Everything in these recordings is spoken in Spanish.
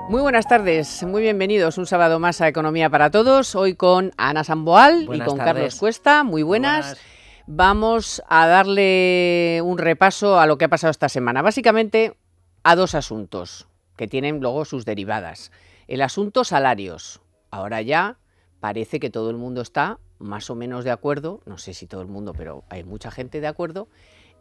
Muy buenas tardes, muy bienvenidos un sábado más a Economía para Todos, hoy con Ana Samboal y con Carlos Cuesta. Muy buenas. Vamos a darle un repaso a lo que ha pasado esta semana, básicamente a dos asuntos que tienen luego sus derivadas. El asunto salarios, ahora ya parece que todo el mundo está más o menos de acuerdo, no sé si todo el mundo, pero hay mucha gente de acuerdo,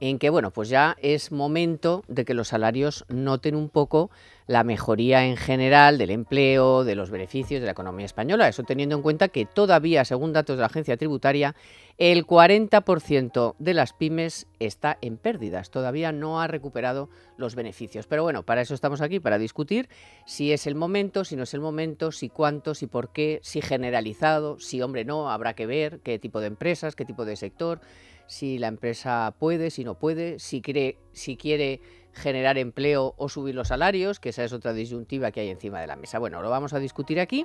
en que bueno, pues ya es momento de que los salarios noten un poco la mejoría en general del empleo, de los beneficios de la economía española. Eso teniendo en cuenta que todavía, según datos de la agencia tributaria, el 40% de las pymes está en pérdidas, todavía no ha recuperado los beneficios. Pero bueno, para eso estamos aquí, para discutir si es el momento, si no es el momento, si cuánto, si por qué, si generalizado, si hombre no, habrá que ver qué tipo de empresas, qué tipo de sector, si la empresa puede, si no puede, si quiere generar empleo o subir los salarios, que esa es otra disyuntiva que hay encima de la mesa. Bueno, lo vamos a discutir aquí.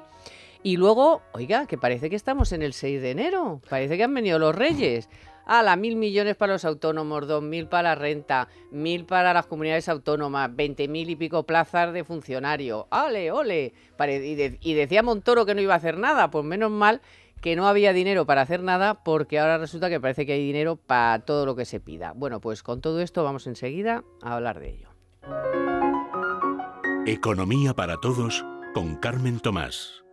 Y luego, oiga, que parece que estamos en el 6 de enero, parece que han venido los reyes. ¡Hala! 1.000 millones para los autónomos, 2.000 para la renta, 1.000 para las comunidades autónomas, 20.000 y pico plazas de funcionario. ¡Ale, ole! Y decía Montoro que no iba a hacer nada, pues menos mal que no había dinero para hacer nada, porque ahora resulta que parece que hay dinero para todo lo que se pida. Bueno, pues con todo esto vamos enseguida a hablar de ello. Economía para Todos con Carmen Tomás.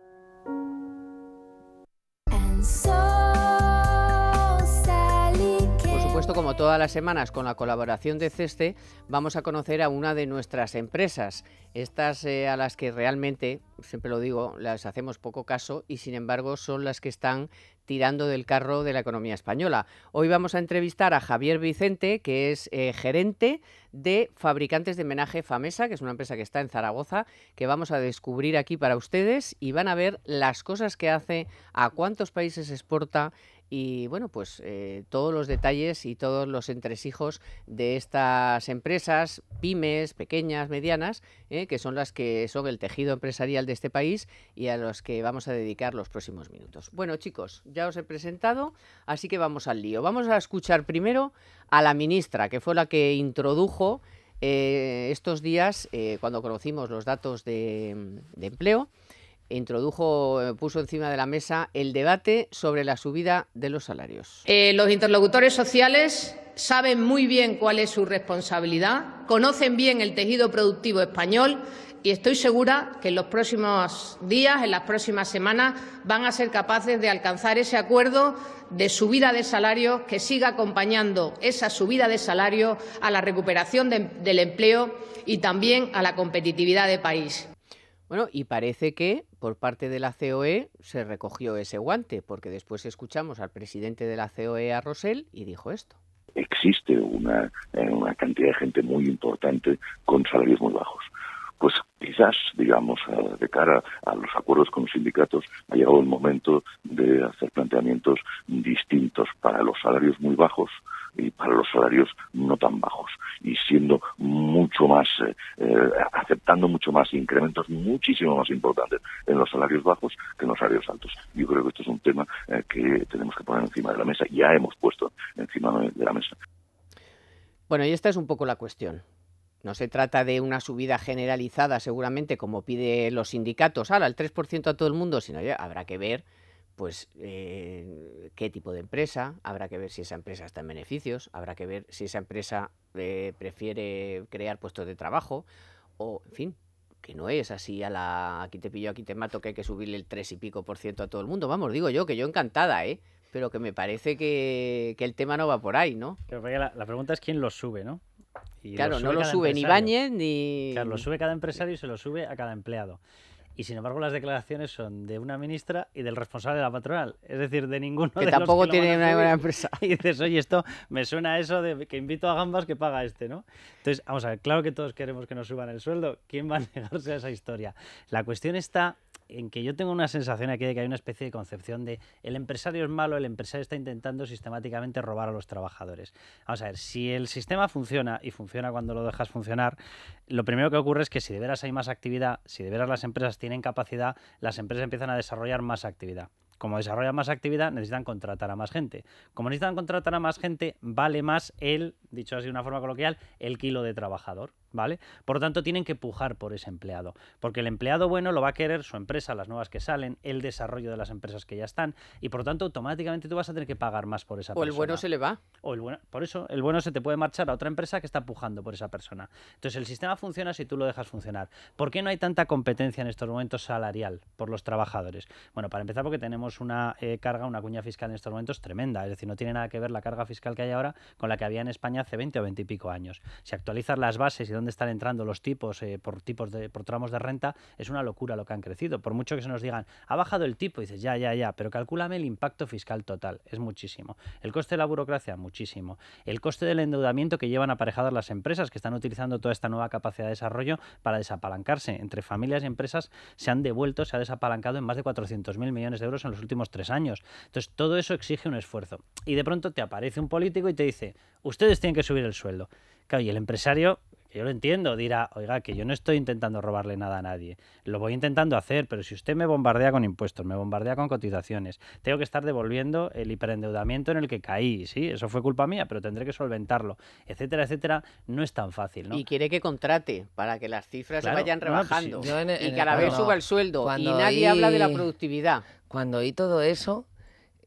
Por supuesto, como todas las semanas, con la colaboración de CESTE, vamos a conocer a una de nuestras empresas, estas a las que realmente, siempre lo digo, las hacemos poco caso y sin embargo son las que están tirando del carro de la economía española. Hoy vamos a entrevistar a Javier Vicente, que es gerente de Fabricantes de Menaje Famesa, que es una empresa que está en Zaragoza, que vamos a descubrir aquí para ustedes y van a ver las cosas que hace, a cuántos países exporta y bueno, pues todos los detalles y todos los entresijos de estas empresas, pymes, pequeñas, medianas, que son las que son el tejido empresarial de este país y a los que vamos a dedicar los próximos minutos. Bueno, chicos, ya os he presentado, así que vamos al lío. Vamos a escuchar primero a la ministra, que fue la que introdujo estos días, cuando conocimos los datos de empleo, puso encima de la mesa el debate sobre la subida de los salarios. Los interlocutores sociales saben muy bien cuál es su responsabilidad, conocen bien el tejido productivo español y estoy segura que en los próximos días, en las próximas semanas, van a ser capaces de alcanzar ese acuerdo de subida de salarios que siga acompañando esa subida de salarios a la recuperación del empleo y también a la competitividad del país. Bueno, y parece que por parte de la COE se recogió ese guante, porque después escuchamos al presidente de la COE, a Rosell, y dijo esto. Existe una cantidad de gente muy importante con salarios muy bajos. Pues quizás, digamos, de cara a los acuerdos con los sindicatos, ha llegado el momento de hacer planteamientos distintos para los salarios muy bajos y para los salarios no tan bajos, y siendo mucho más, aceptando mucho más incrementos muchísimo más importantes en los salarios bajos que en los salarios altos. Yo creo que esto es un tema que tenemos que poner encima de la mesa, ya hemos puesto encima de la mesa. Bueno, y esta es un poco la cuestión. No se trata de una subida generalizada, seguramente, como piden los sindicatos, el 3% a todo el mundo, sino ya habrá que ver pues qué tipo de empresa, habrá que ver si esa empresa está en beneficios, habrá que ver si esa empresa prefiere crear puestos de trabajo o, en fin, que no es así aquí te pillo, aquí te mato, que hay que subirle el 3 y pico por ciento a todo el mundo. Vamos, digo yo, que yo encantada, pero que me parece que el tema no va por ahí, ¿no? Pero la pregunta es quién los sube, ¿no? Y claro, no lo sube ni Ibáñez ni... Claro, lo sube cada empresario y se lo sube a cada empleado. Y sin embargo las declaraciones son de una ministra y del responsable de la patronal, es decir, de ninguno que de tampoco los que tiene una buena empresa. Y dices, oye, esto me suena a eso de que invito a gambas que paga este, ¿no? Entonces, vamos a ver, claro que todos queremos que nos suban el sueldo, ¿quién va a negarse a esa historia? La cuestión está en que yo tengo una sensación aquí de que hay una especie de concepción de el empresario es malo, el empresario está intentando sistemáticamente robar a los trabajadores. Vamos a ver, si el sistema funciona y funciona cuando lo dejas funcionar, lo primero que ocurre es que si de veras hay más actividad, si de veras las empresas tienen capacidad, las empresas empiezan a desarrollar más actividad. Como desarrollan más actividad, necesitan contratar a más gente. Como necesitan contratar a más gente, vale más dicho así de una forma coloquial, el kilo de trabajador. ¿vale? Por lo tanto, tienen que pujar por ese empleado, porque el empleado bueno lo va a querer su empresa, las nuevas que salen, el desarrollo de las empresas que ya están, y por lo tanto, automáticamente tú vas a tener que pagar más por esa persona. O el bueno se le va. O el bueno, por eso, el bueno se te puede marchar a otra empresa que está pujando por esa persona. Entonces, el sistema funciona si tú lo dejas funcionar. ¿Por qué no hay tanta competencia en estos momentos salarial por los trabajadores? Bueno, para empezar, porque tenemos una una cuña fiscal en estos momentos tremenda, es decir, no tiene nada que ver la carga fiscal que hay ahora con la que había en España hace 20 o 20 y pico años. Si actualizas las bases y dónde están entrando los tipos por tramos de renta, es una locura lo que han crecido. Por mucho que se nos digan, ha bajado el tipo, y dices, ya, pero calcúlame el impacto fiscal total, es muchísimo. El coste de la burocracia, muchísimo. El coste del endeudamiento que llevan aparejadas las empresas, que están utilizando toda esta nueva capacidad de desarrollo para desapalancarse. Entre familias y empresas se ha desapalancado en más de 400.000 millones de euros en los últimos 3 años. Entonces, todo eso exige un esfuerzo. Y de pronto te aparece un político y te dice, ustedes tienen que subir el sueldo. Claro, y el empresario, que yo lo entiendo, dirá, oiga, que yo no estoy intentando robarle nada a nadie. Lo voy intentando hacer, pero si usted me bombardea con impuestos, me bombardea con cotizaciones, tengo que estar devolviendo el hiperendeudamiento en el que caí, sí, eso fue culpa mía, pero tendré que solventarlo, etcétera, etcétera, no es tan fácil, ¿no? Y quiere que contrate para que las cifras se vayan rebajando, sí. y cada vez suba el sueldo, y nadie habla de la productividad. Cuando oí todo eso,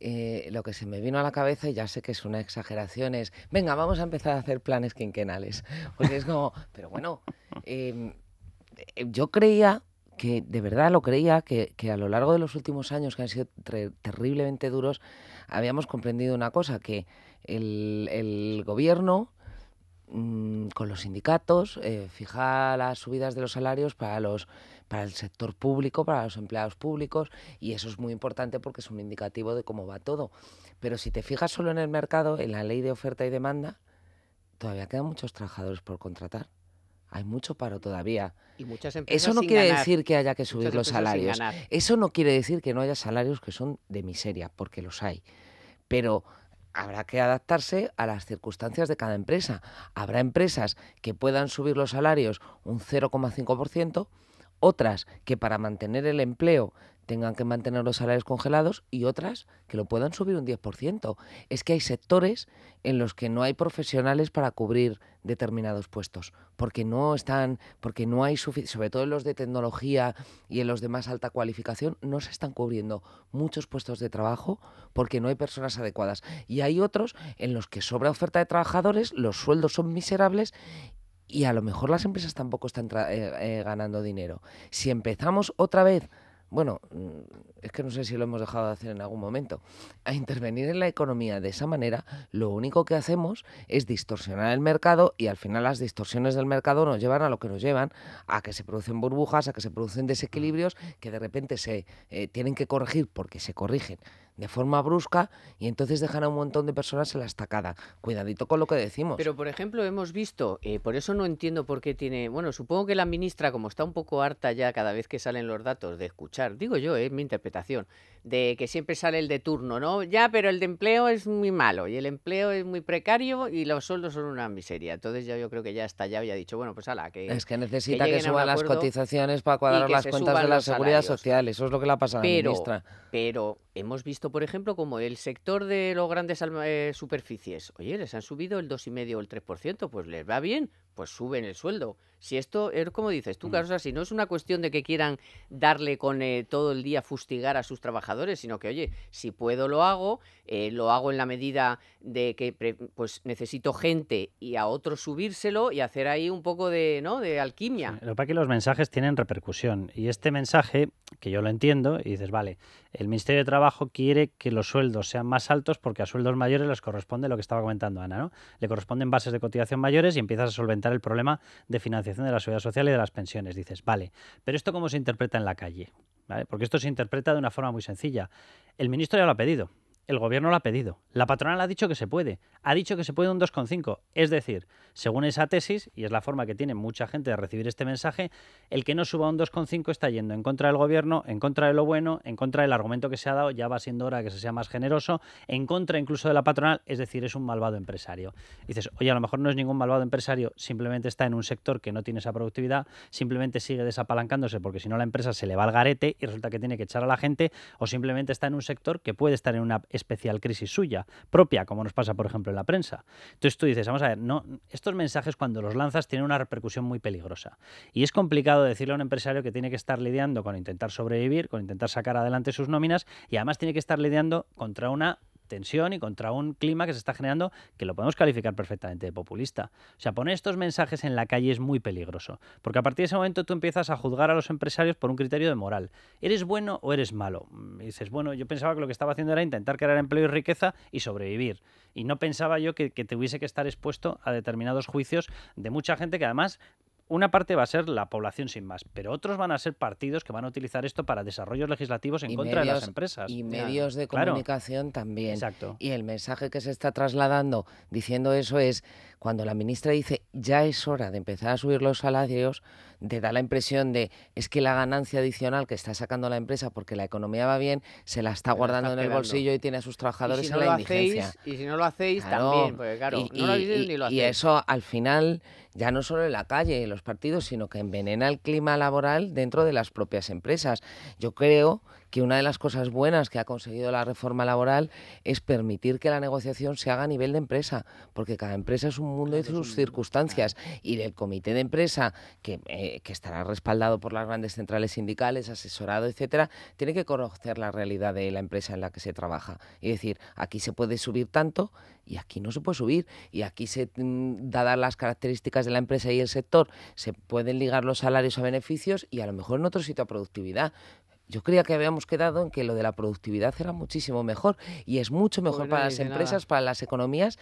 lo que se me vino a la cabeza, y ya sé que es una exageración, es, venga, vamos a empezar a hacer planes quinquenales. Porque es como, pero bueno, yo creía, que de verdad lo creía, que a lo largo de los últimos años, que han sido terriblemente duros, habíamos comprendido una cosa, que el gobierno, con los sindicatos, fija las subidas de los salarios para el sector público, para los empleados públicos, y eso es muy importante porque es un indicativo de cómo va todo. Pero si te fijas solo en el mercado, en la ley de oferta y demanda, todavía quedan muchos trabajadores por contratar. Hay mucho paro todavía. Y muchas empresas eso no sin quiere ganar. decir que haya que subir los salarios. Sin ganar. Eso no quiere decir que no haya salarios que son de miseria, porque los hay. Pero habrá que adaptarse a las circunstancias de cada empresa. Habrá empresas que puedan subir los salarios un 0,5%, otras que para mantener el empleo tengan que mantener los salarios congelados, y otras que lo puedan subir un 10%. Es que hay sectores en los que no hay profesionales para cubrir determinados puestos, porque no hay sobre todo en los de tecnología y en los de más alta cualificación, no se están cubriendo muchos puestos de trabajo porque no hay personas adecuadas. Y hay otros en los que sobra oferta de trabajadores, los sueldos son miserables, y a lo mejor las empresas tampoco están ganando dinero. Si empezamos otra vez, bueno, es que no sé si lo hemos dejado de hacer en algún momento, a intervenir en la economía de esa manera, lo único que hacemos es distorsionar el mercado, y al final las distorsiones del mercado nos llevan a lo que nos llevan, a que se producen burbujas, a que se producen desequilibrios que de repente se tienen que corregir porque se corrigen de forma brusca, y entonces dejan a un montón de personas en la estacada. Cuidadito con lo que decimos. Pero, por ejemplo, hemos visto, por eso no entiendo por qué tiene... Bueno, supongo que la ministra, como está un poco harta ya cada vez que salen los datos de escuchar, digo yo, es mi interpretación, de que siempre sale el de turno, ¿no? Ya, pero el de empleo es muy malo, y el empleo es muy precario, y los sueldos son una miseria. Entonces yo creo que ya está, ya había dicho, bueno, pues ala, que... Es que necesita que suban las cotizaciones para cuadrar las cuentas de la seguridad social. Eso es lo que le ha pasado a la ministra. Pero hemos visto, por ejemplo, como el sector de los grandes superficies, oye, les han subido el 2,5 o el 3%, pues les va bien, pues suben el sueldo. Si esto es como dices tú, Carlos, o sea, si no es una cuestión de que quieran darle con todo el día fustigar a sus trabajadores, sino que, oye, si puedo lo hago en la medida de que pues necesito gente, y a otros subírselo y hacer ahí un poco de, ¿no?, de alquimia. Sí, lo que pasa es que los mensajes tienen repercusión, y este mensaje, que yo lo entiendo, y dices, vale, el Ministerio de Trabajo quiere que los sueldos sean más altos porque a sueldos mayores les corresponde lo que estaba comentando Ana, ¿no? Le corresponden bases de cotización mayores, y empiezas a solventar el problema de financiación de la seguridad social y de las pensiones. Dices, vale, pero ¿esto cómo se interpreta en la calle? ¿Vale? Porque esto se interpreta de una forma muy sencilla. El ministro ya lo ha pedido. El gobierno lo ha pedido. La patronal ha dicho que se puede. Ha dicho que se puede un 2,5. Es decir, según esa tesis, y es la forma que tiene mucha gente de recibir este mensaje, el que no suba un 2,5 está yendo en contra del gobierno, en contra de lo bueno, en contra del argumento que se ha dado, ya va siendo hora que se sea más generoso, en contra incluso de la patronal, es decir, es un malvado empresario. Y dices, oye, a lo mejor no es ningún malvado empresario, simplemente está en un sector que no tiene esa productividad, simplemente sigue desapalancándose porque si no la empresa se le va al garete y resulta que tiene que echar a la gente, o simplemente está en un sector que puede estar en una especial crisis suya, propia, como nos pasa, por ejemplo, en la prensa. Entonces tú dices, vamos a ver, no, estos mensajes cuando los lanzas tienen una repercusión muy peligrosa. Y es complicado decirle a un empresario que tiene que estar lidiando con intentar sobrevivir, con intentar sacar adelante sus nóminas, y además tiene que estar lidiando contra una tensión y contra un clima que se está generando que lo podemos calificar perfectamente de populista. O sea, poner estos mensajes en la calle es muy peligroso, porque a partir de ese momento tú empiezas a juzgar a los empresarios por un criterio de moral. ¿Eres bueno o eres malo? Y dices, bueno, yo pensaba que lo que estaba haciendo era intentar crear empleo y riqueza y sobrevivir. Y no pensaba yo que tuviese que estar expuesto a determinados juicios de mucha gente que además... Una parte va a ser la población sin más, pero otros van a ser partidos que van a utilizar esto para desarrollos legislativos en contra de las empresas. Y medios de comunicación también. Exacto. Y el mensaje que se está trasladando diciendo eso es, cuando la ministra dice ya es hora de empezar a subir los salarios, te da la impresión de es que la ganancia adicional que está sacando la empresa porque la economía va bien, se la está guardando en el bolsillo y tiene a sus trabajadores en la indigencia. Y si no lo hacéis, también, porque claro, no lo hacéis ni lo hacéis. Y eso al final... ya no solo en la calle, en los partidos, sino que envenena el clima laboral dentro de las propias empresas. Yo creo que una de las cosas buenas que ha conseguido la reforma laboral es permitir que la negociación se haga a nivel de empresa, porque cada empresa es un mundo y sus circunstancias, y el comité de empresa, que estará respaldado por las grandes centrales sindicales, asesorado, etcétera, tiene que conocer la realidad de la empresa en la que se trabaja y decir, aquí se puede subir tanto y aquí no se puede subir, y aquí dadas las características de la empresa y el sector, se pueden ligar los salarios a beneficios y a lo mejor en otro sitio a productividad. Yo creía que habíamos quedado en que lo de la productividad era muchísimo mejor y es mucho mejor para las empresas, para las economías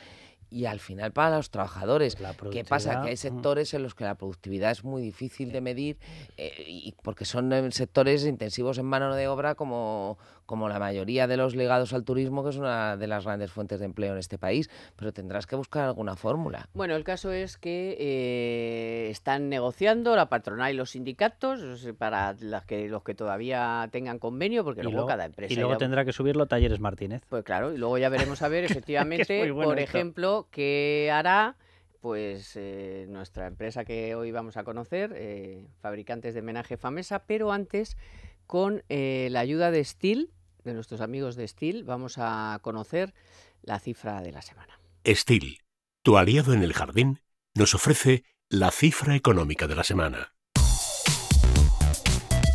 y al final para los trabajadores. ¿Qué pasa? Que hay sectores en los que la productividad es muy difícil de medir y porque son sectores intensivos en mano de obra como la mayoría de los ligados al turismo, que es una de las grandes fuentes de empleo en este país, pero tendrás que buscar alguna fórmula. Bueno, el caso es que están negociando la patronal y los sindicatos para los que todavía tengan convenio, porque luego cada empresa... Y luego tendrá que subirlo Talleres Martínez. Pues claro, y luego ya veremos a ver efectivamente, por ejemplo, qué hará pues nuestra empresa que hoy vamos a conocer, fabricantes de menaje Famesa, pero antes, con la ayuda de Steel, de nuestros amigos de Steel, vamos a conocer la cifra de la semana. Steel, tu aliado en el jardín, nos ofrece la cifra económica de la semana.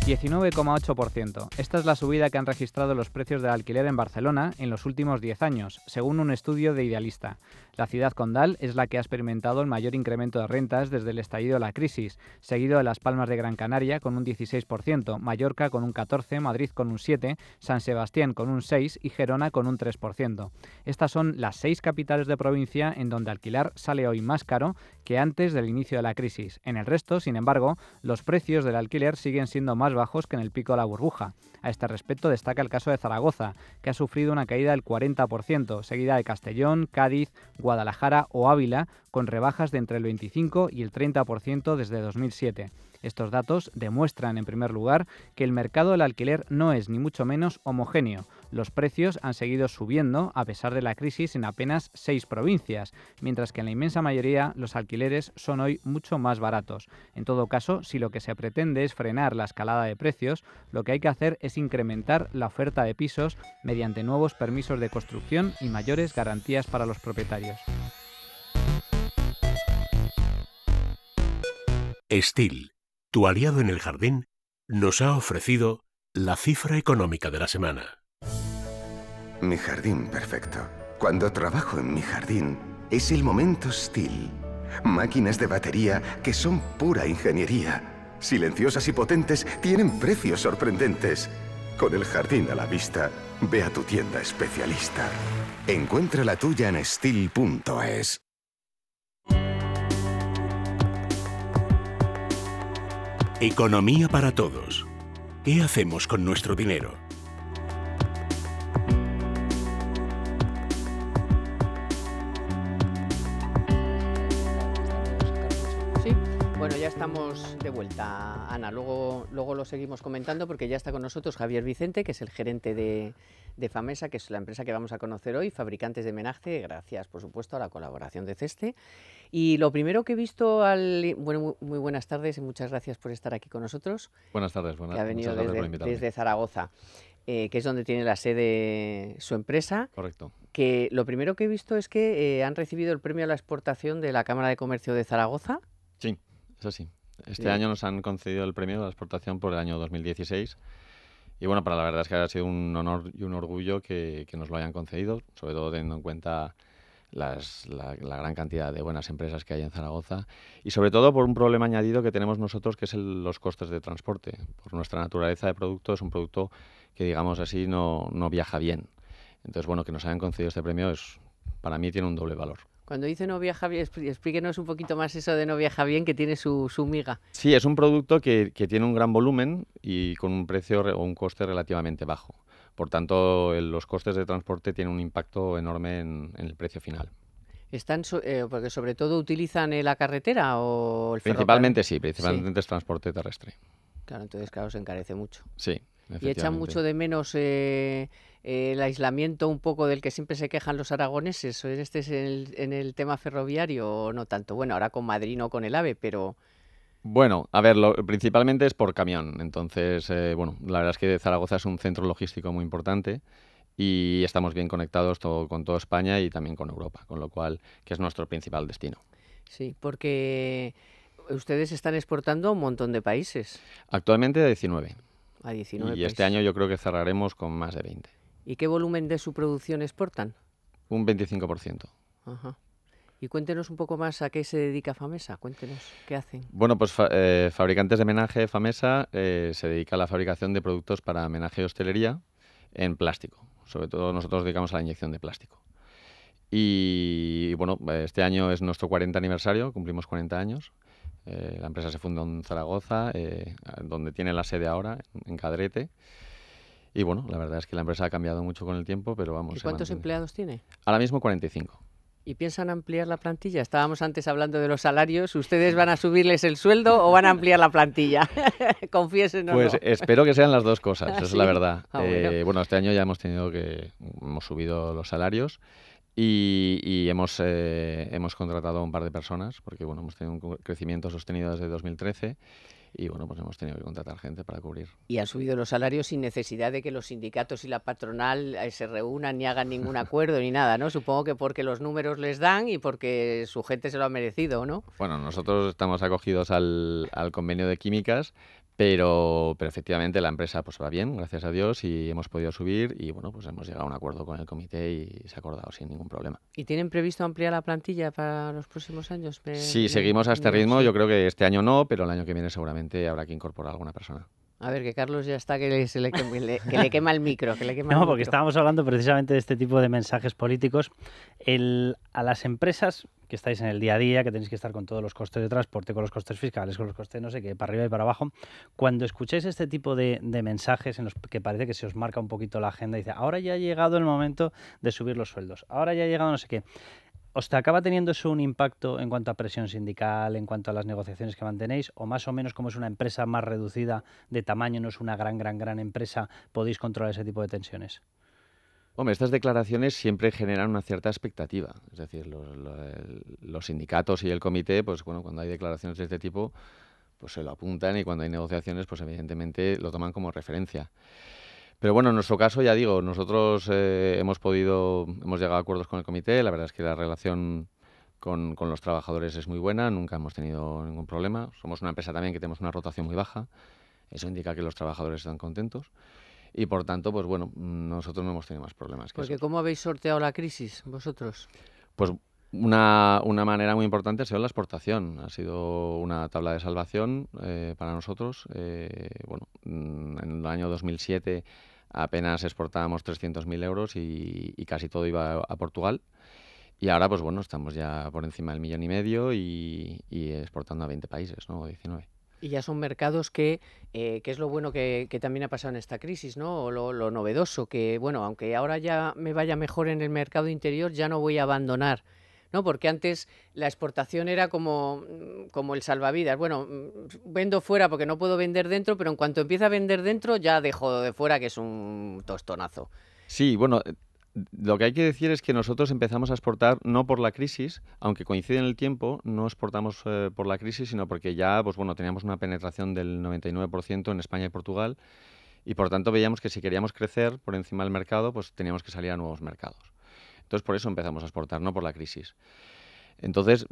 19,8%. Esta es la subida que han registrado los precios del alquiler en Barcelona en los últimos 10 años, según un estudio de Idealista. La ciudad condal es la que ha experimentado el mayor incremento de rentas desde el estallido de la crisis, seguido de Las Palmas de Gran Canaria con un 16%, Mallorca con un 14%, Madrid con un 7%, San Sebastián con un 6% y Gerona con un 3%. Estas son las 6 capitales de provincia en donde alquilar sale hoy más caro que antes del inicio de la crisis. En el resto, sin embargo, los precios del alquiler siguen siendo más bajos que en el pico de la burbuja. A este respecto destaca el caso de Zaragoza, que ha sufrido una caída del 40%, seguida de Castellón, Cádiz, Guadalajara o Ávila, con rebajas de entre el 25 y el 30% desde 2007. Estos datos demuestran, en primer lugar, que el mercado del alquiler no es ni mucho menos homogéneo. Los precios han seguido subiendo a pesar de la crisis en apenas 6 provincias, mientras que en la inmensa mayoría los alquileres son hoy mucho más baratos. En todo caso, si lo que se pretende es frenar la escalada de precios, lo que hay que hacer es incrementar la oferta de pisos mediante nuevos permisos de construcción y mayores garantías para los propietarios. Steel, tu aliado en el jardín, nos ha ofrecido la cifra económica de la semana. Mi jardín perfecto. Cuando trabajo en mi jardín, es el momento Steel. Máquinas de batería que son pura ingeniería. Silenciosas y potentes, tienen precios sorprendentes. Con el jardín a la vista, ve a tu tienda especialista. Encuentra la tuya en Steel.es. Economía para todos. ¿Qué hacemos con nuestro dinero? Bueno, ya estamos de vuelta, Ana. Luego lo seguimos comentando porque ya está con nosotros Javier Vicente, que es el gerente de Famesa, que es la empresa que vamos a conocer hoy, fabricantes de menaje, gracias, por supuesto, a la colaboración de CESTE. Y lo primero que he visto, bueno, muy buenas tardes y muchas gracias por estar aquí con nosotros. Buenas tardes, que ha venido desde Zaragoza. que es donde tiene la sede su empresa. Correcto. Que lo primero que he visto es que han recibido el premio a la exportación de la Cámara de Comercio de Zaragoza. Sí, eso sí. Este año nos han concedido el premio a la exportación por el año 2016. Y bueno, para la verdad es que ha sido un honor y un orgullo que nos lo hayan concedido, sobre todo teniendo en cuenta la gran cantidad de buenas empresas que hay en Zaragoza y sobre todo por un problema añadido que tenemos nosotros, que es los costes de transporte. Por nuestra naturaleza de producto, es un producto que, digamos así, no viaja bien. Entonces, bueno, que nos hayan concedido este premio para mí tiene un doble valor. Cuando dice no viaja bien, explíquenos un poquito más eso de no viaja bien, que tiene su miga. Sí, es un producto que tiene un gran volumen y con un precio o un coste relativamente bajo. Por tanto, los costes de transporte tienen un impacto enorme en el precio final. Porque sobre todo utilizan la carretera o el ferrocarril. Principalmente sí, principalmente es transporte terrestre. Claro, entonces claro, se encarece mucho. Sí, y echan mucho de menos el aislamiento un poco del que siempre se quejan los aragoneses. ¿Este es en el tema ferroviario o no tanto? Bueno, ahora con Madrid no con el AVE, pero... Bueno, a ver, principalmente es por camión. Entonces, bueno, la verdad es que Zaragoza es un centro logístico muy importante y estamos bien conectados con toda España y también con Europa, con lo cual, que es nuestro principal destino. Sí, porque ustedes están exportando a un montón de países. Actualmente a 19. A 19 y países. Este año yo creo que cerraremos con más de 20. ¿Y qué volumen de su producción exportan? Un 25%. Ajá. Y cuéntenos un poco más a qué se dedica Famesa, cuéntenos qué hacen. Bueno, pues Fabricantes de Menaje, Famesa, se dedica a la fabricación de productos para menaje y hostelería en plástico. Sobre todo nosotros dedicamos a la inyección de plástico. Y bueno, este año es nuestro 40 aniversario, cumplimos 40 años. La empresa se fundó en Zaragoza, donde tiene la sede ahora, en Cadrete. Y bueno, la verdad es que la empresa ha cambiado mucho con el tiempo, pero vamos... ¿Y cuántos empleados tiene? Ahora mismo 45. ¿Y piensan ampliar la plantilla? Estábamos antes hablando de los salarios. ¿Ustedes van a subirles el sueldo o van a ampliar la plantilla? Confiésenos. Pues espero que sean las dos cosas, esa ¿Sí? es la verdad. Bueno, este año ya hemos subido los salarios y hemos contratado a un par de personas, porque bueno, hemos tenido un crecimiento sostenido desde 2013. Y bueno, pues hemos tenido que contratar gente para cubrir. Y han subido los salarios sin necesidad de que los sindicatos y la patronal se reúnan ni hagan ningún acuerdo ni nada, ¿no? Supongo que porque los números les dan y porque su gente se lo ha merecido, ¿no? Bueno, nosotros estamos acogidos al convenio de químicas, pero efectivamente la empresa pues va bien, gracias a Dios, y hemos podido subir y bueno, pues hemos llegado a un acuerdo con el comité y se ha acordado sin ningún problema. ¿Y tienen previsto ampliar la plantilla para los próximos años? Sí, seguimos a este ritmo. Yo creo que este año no, pero el año que viene seguramente habrá que incorporar alguna persona. A ver, que Carlos ya está, que le quema el micro. No, porque estábamos hablando precisamente de este tipo de mensajes políticos. A las empresas que estáis en el día a día, que tenéis que estar con todos los costes de transporte, con los costes fiscales, con los costes no sé qué, para arriba y para abajo, cuando escucháis este tipo de mensajes en los que parece que se os marca un poquito la agenda y dice, ahora ya ha llegado el momento de subir los sueldos, ahora ya ha llegado no sé qué, ¿os te acaba teniendo eso un impacto en cuanto a presión sindical, en cuanto a las negociaciones que mantenéis? ¿O más o menos como es una empresa más reducida de tamaño, no es una gran empresa, podéis controlar ese tipo de tensiones? Hombre, estas declaraciones siempre generan una cierta expectativa. Es decir, los sindicatos y el comité, pues bueno, cuando hay declaraciones de este tipo, pues se lo apuntan y cuando hay negociaciones, pues evidentemente lo toman como referencia. Pero bueno, en nuestro caso, ya digo, nosotros hemos llegado a acuerdos con el comité. La verdad es que la relación con los trabajadores es muy buena, nunca hemos tenido ningún problema. Somos una empresa también que tenemos una rotación muy baja. Eso indica que los trabajadores están contentos. Y por tanto, pues bueno, nosotros no hemos tenido más problemas que Porque eso. ¿cómo habéis sorteado la crisis vosotros? Pues una manera muy importante ha sido la exportación. Ha sido una tabla de salvación para nosotros. Bueno, en el año 2007 apenas exportábamos 300.000 euros y casi todo iba a Portugal. Y ahora, pues bueno, estamos ya por encima del 1,5 millones y exportando a 20 países, ¿no? O 19. Y ya son mercados que es lo bueno que también ha pasado en esta crisis, ¿no? O lo novedoso, que bueno, aunque ahora ya me vaya mejor en el mercado interior, ya no voy a abandonar, ¿no? Porque antes la exportación era como el salvavidas. Bueno, vendo fuera porque no puedo vender dentro, pero en cuanto empieza a vender dentro ya dejo de fuera, que es un tostonazo. Sí, bueno, lo que hay que decir es que nosotros empezamos a exportar no por la crisis, aunque coincide en el tiempo, no exportamos por la crisis, sino porque ya pues bueno, teníamos una penetración del 99% en España y Portugal Y por tanto veíamos que si queríamos crecer por encima del mercado, pues teníamos que salir a nuevos mercados. Entonces por eso empezamos a exportar, no por la crisis. Entonces,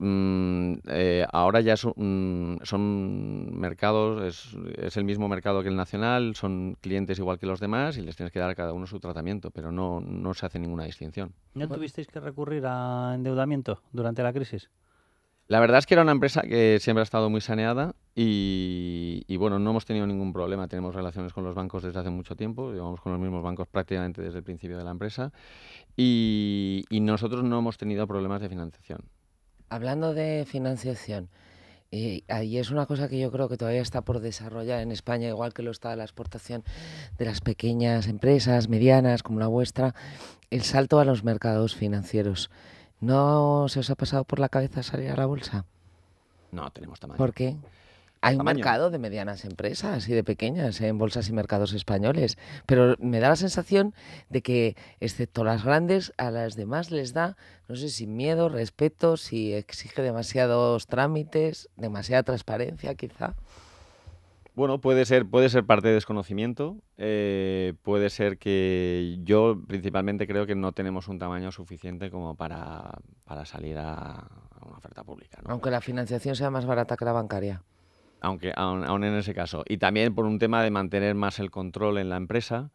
ahora ya son mercados, es el mismo mercado que el nacional, son clientes igual que los demás y les tienes que dar a cada uno su tratamiento, pero no se hace ninguna distinción. ¿No tuvisteis que recurrir a endeudamiento durante la crisis? La verdad es que era una empresa que siempre ha estado muy saneada y bueno, no hemos tenido ningún problema. Tenemos relaciones con los bancos desde hace mucho tiempo, llevamos con los mismos bancos prácticamente desde el principio de la empresa y nosotros no hemos tenido problemas de financiación. Hablando de financiación, ahí es una cosa que yo creo que todavía está por desarrollar en España, igual que lo está la exportación de las pequeñas empresas, medianas, como la vuestra, el salto a los mercados financieros. ¿No se os ha pasado por la cabeza salir a la bolsa? No, tenemos tamaño. ¿Por qué? Hay un Tamaño. mercado de medianas empresas y de pequeñas en bolsas y mercados españoles, pero me da la sensación de que, excepto las grandes, a las demás les da, no sé si miedo, respeto, si exige demasiados trámites, demasiada transparencia quizá. Bueno, puede ser parte de desconocimiento, puede ser que yo principalmente creo que no tenemos un tamaño suficiente como para salir a una oferta pública, ¿no? Aunque la financiación sea más barata que la bancaria. Aunque aún en ese caso. Y también por un tema de mantener más el control en la empresa.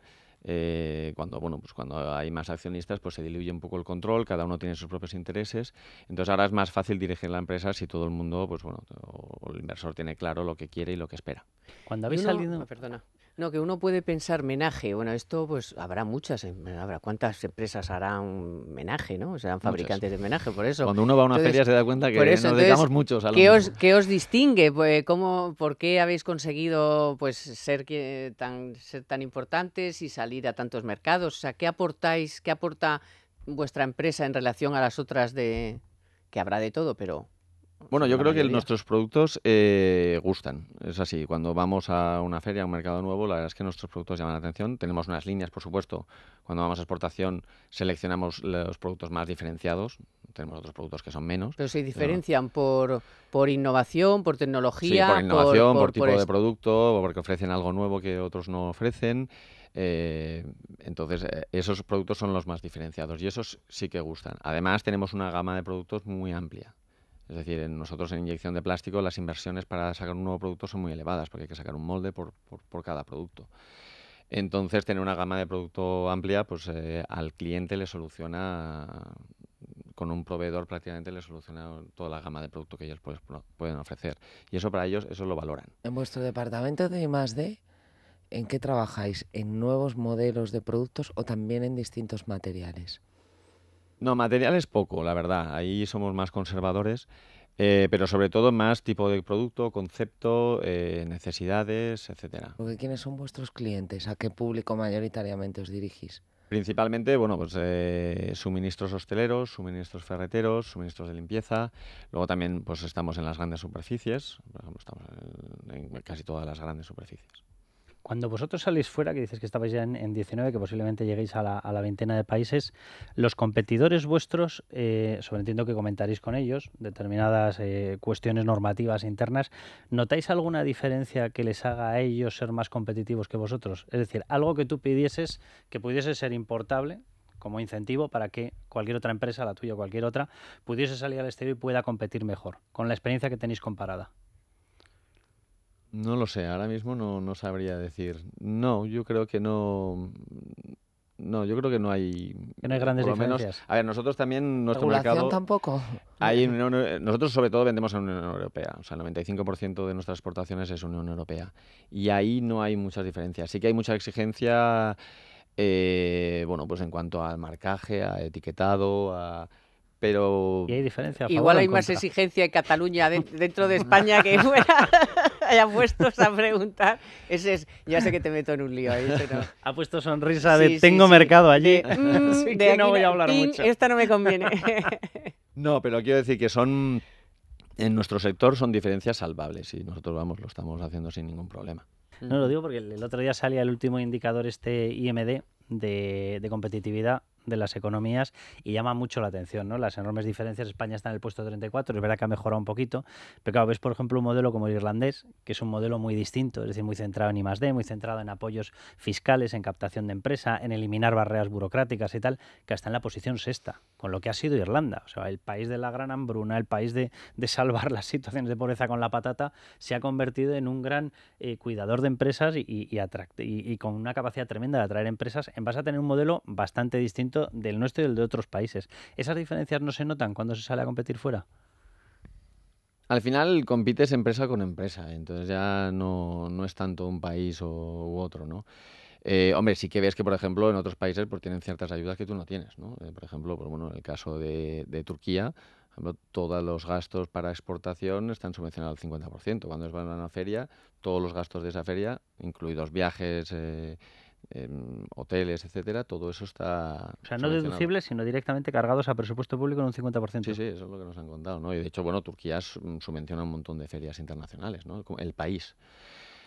Cuando hay más accionistas, pues se diluye un poco el control, cada uno tiene sus propios intereses. Entonces ahora es más fácil dirigir la empresa si todo el mundo, o el inversor tiene claro lo que quiere y lo que espera. Cuando habéis salido... Perdona. No, que uno puede pensar menaje. Bueno, esto pues habrá muchas. Habrá ¿cuántas empresas harán menaje, no? Serán fabricantes de menaje, por eso. Cuando uno va a una feria se da cuenta que nos dedicamos muchos a lo mismo. ¿Qué os distingue? Pues, ¿por qué habéis conseguido pues ser tan importantes y salir a tantos mercados? O sea, ¿qué aporta vuestra empresa en relación a las otras que habrá de todo, pero... Bueno, yo creo que nuestros productos gustan, es así. Cuando vamos a una feria, a un mercado nuevo, la verdad es que nuestros productos llaman la atención. Tenemos unas líneas, por supuesto. Cuando vamos a exportación seleccionamos los productos más diferenciados. Tenemos otros productos que son menos. Pero se diferencian por innovación, por tecnología... Sí, por innovación, por tipo de producto, o porque ofrecen algo nuevo que otros no ofrecen. Entonces, esos productos son los más diferenciados y esos sí que gustan. Además, tenemos una gama de productos muy amplia. Es decir, nosotros en inyección de plástico las inversiones para sacar un nuevo producto son muy elevadas porque hay que sacar un molde por cada producto. Entonces, tener una gama de producto amplia, pues al cliente le soluciona, con un proveedor prácticamente le soluciona toda la gama de producto que ellos pueden ofrecer. Y eso para ellos, eso lo valoran. En vuestro departamento de I+D, ¿en qué trabajáis? ¿En nuevos modelos de productos o también en distintos materiales? No, materiales poco, la verdad. Ahí somos más conservadores, pero sobre todo más tipo de producto, concepto, necesidades, etcétera. Porque ¿quiénes son vuestros clientes? ¿A qué público mayoritariamente os dirigís? Principalmente, suministros hosteleros, suministros ferreteros, suministros de limpieza. Luego también pues estamos en las grandes superficies. Por ejemplo, estamos en casi todas las grandes superficies. Cuando vosotros salís fuera, que dices que estabais ya en 19, que posiblemente lleguéis a la veintena de países, los competidores vuestros, entiendo que comentaréis con ellos determinadas cuestiones normativas internas, ¿notáis alguna diferencia que les haga a ellos ser más competitivos que vosotros? Es decir, algo que tú pidieses que pudiese ser importable como incentivo para que cualquier otra empresa, la tuya o cualquier otra, pudiese salir al exterior y pueda competir mejor, con la experiencia que tenéis comparada. No lo sé, ahora mismo no sabría decir. No, yo creo que no. No, yo creo que no hay. Que no hay grandes diferencias. Menos, a ver, nosotros también, nuestro ¿regulación mercado. Tampoco? Nosotros, sobre todo, vendemos en Unión Europea. O sea, el 95% de nuestras exportaciones es Unión Europea. Y ahí no hay muchas diferencias. Sí que hay mucha exigencia, pues en cuanto al marcaje, a etiquetado, pero... ¿Y hay diferencia? Igual hay más exigencia en Cataluña dentro de España que fuera. Haya puestos a preguntar. Ya sé que te meto en un lío ahí. Pero... Ha puesto sonrisa de tengo mercado allí. Así que no voy a hablar mucho. Esta no me conviene. No, pero quiero decir que en nuestro sector son diferencias salvables y nosotros lo estamos haciendo sin ningún problema. No lo digo porque el otro día salía el último indicador IMD de competitividad de las economías y llama mucho la atención, ¿no? Las enormes diferencias. España está en el puesto 34, es verdad que ha mejorado un poquito, pero claro, ves por ejemplo un modelo como el irlandés, que es un modelo muy distinto, es decir, muy centrado en I+D, muy centrado en apoyos fiscales, en captación de empresa, en eliminar barreras burocráticas y tal, que está en la posición sexta, con lo que ha sido Irlanda. O sea, el país de la gran hambruna, el país de salvar las situaciones de pobreza con la patata, se ha convertido en un gran cuidador de empresas y con una capacidad tremenda de atraer empresas en base a tener un modelo bastante distinto del nuestro y del de otros países. ¿Esas diferencias no se notan cuando se sale a competir fuera? Al final compites empresa con empresa, entonces ya no es tanto un país u otro, ¿no? Hombre, sí que ves que, por ejemplo, en otros países pues tienen ciertas ayudas que tú no tienes, ¿no? Por ejemplo, pues, bueno, en el caso de Turquía, por ejemplo, todos los gastos para exportación están subvencionados al 50%. Cuando van a una feria, todos los gastos de esa feria, incluidos viajes, hoteles, etcétera, todo eso está... O sea, no deducibles, sino directamente cargados a presupuesto público en un 50%. Sí, eso es lo que nos han contado, ¿no? Y de hecho, bueno, Turquía subvenciona un montón de ferias internacionales, ¿no? El país.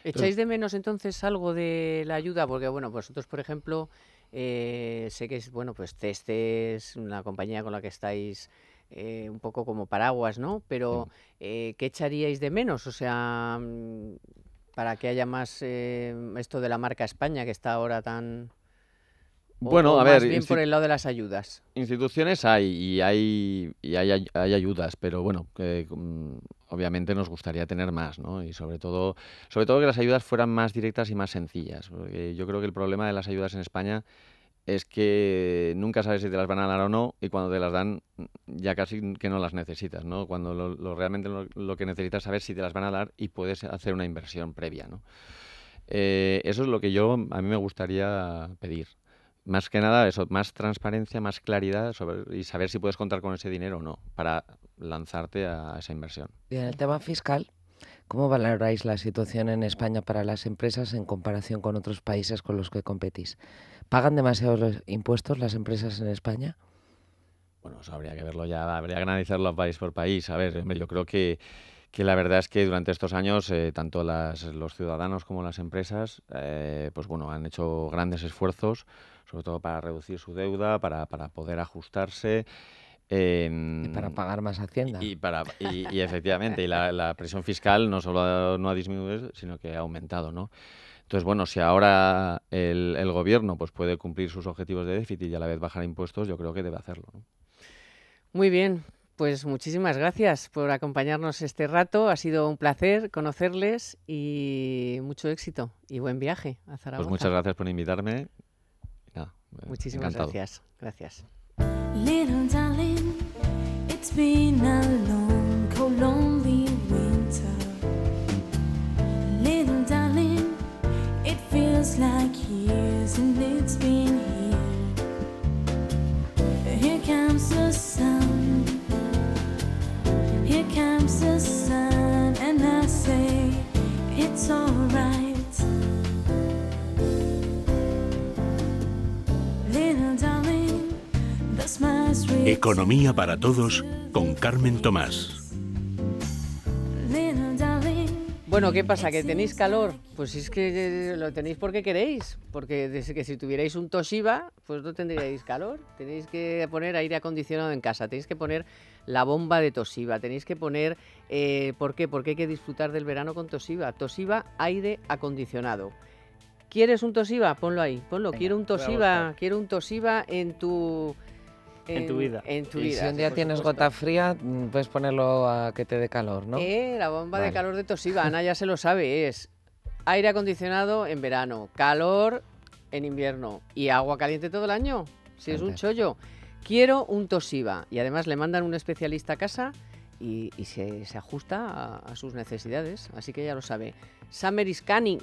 ¿Echáis de menos entonces algo de la ayuda? Porque, bueno, vosotros, por ejemplo, sé que es, bueno, pues Ceste es una compañía con la que estáis un poco como paraguas, ¿no? Pero, ¿qué echaríais de menos? O sea, para que haya más esto de la marca España, que está ahora tan... Bueno, a ver, más bien por el lado de las ayudas. Instituciones hay ayudas, pero bueno, obviamente nos gustaría tener más, ¿no? Y sobre todo que las ayudas fueran más directas y más sencillas, porque yo creo que el problema de las ayudas en España es que nunca sabes si te las van a dar o no, y cuando te las dan ya casi que no las necesitas, ¿no? Cuando realmente lo que necesitas es saber si te las van a dar y puedes hacer una inversión previa, ¿no? Eso es lo que a mí me gustaría pedir. Más que nada eso, más transparencia, más claridad y saber si puedes contar con ese dinero o no para lanzarte a esa inversión. Y en el tema fiscal, ¿cómo valoráis la situación en España para las empresas en comparación con otros países con los que competís? ¿Pagan demasiados los impuestos las empresas en España? Bueno, eso habría que verlo ya, habría que analizarlo país por país. A ver, yo creo que la verdad es que durante estos años tanto los ciudadanos como las empresas pues bueno, han hecho grandes esfuerzos, sobre todo para reducir su deuda, para poder ajustarse. Y para pagar más Hacienda. Y efectivamente, y la presión fiscal no solo no ha disminuido, sino que ha aumentado, ¿no? Entonces, bueno, si ahora el gobierno pues puede cumplir sus objetivos de déficit y a la vez bajar impuestos, yo creo que debe hacerlo, ¿no? Muy bien. Pues muchísimas gracias por acompañarnos este rato. Ha sido un placer conocerles y mucho éxito y buen viaje a Zaragoza. Pues muchas gracias por invitarme. Nada, muchísimas encantado. Gracias. Gracias. Little darling, it's been a long, cold, lonely winter. Little darling, it feels like years and it's been here. Here comes the sun. Here comes the sun, and I say it's alright. Little darling, the smile's real. Economía para todos con Carmen Tomás. Little darling. Bueno, ¿qué pasa? ¿Que tenéis calor? Pues es que lo tenéis porque queréis, porque desde que si tuvierais un Toshiba, pues no tendríais calor. Tenéis que poner aire acondicionado en casa, tenéis que poner la bomba de Toshiba, tenéis que poner... ¿Por qué? Porque hay que disfrutar del verano con Toshiba. Toshiba, aire acondicionado. ¿Quieres un Toshiba? Ponlo ahí, ponlo. Venga, quiero un Toshiba en tu... En tu vida. En tu y vida. Si un día tienes gota fría, puedes ponerlo a que te dé calor, ¿no? La bomba de calor de Toshiba, Ana ya se lo sabe, es aire acondicionado en verano, calor en invierno y agua caliente todo el año, si es un chollo. Quiero un Toshiba y además le mandan un especialista a casa y se ajusta a sus necesidades, así que ya lo sabe. Summer is coming.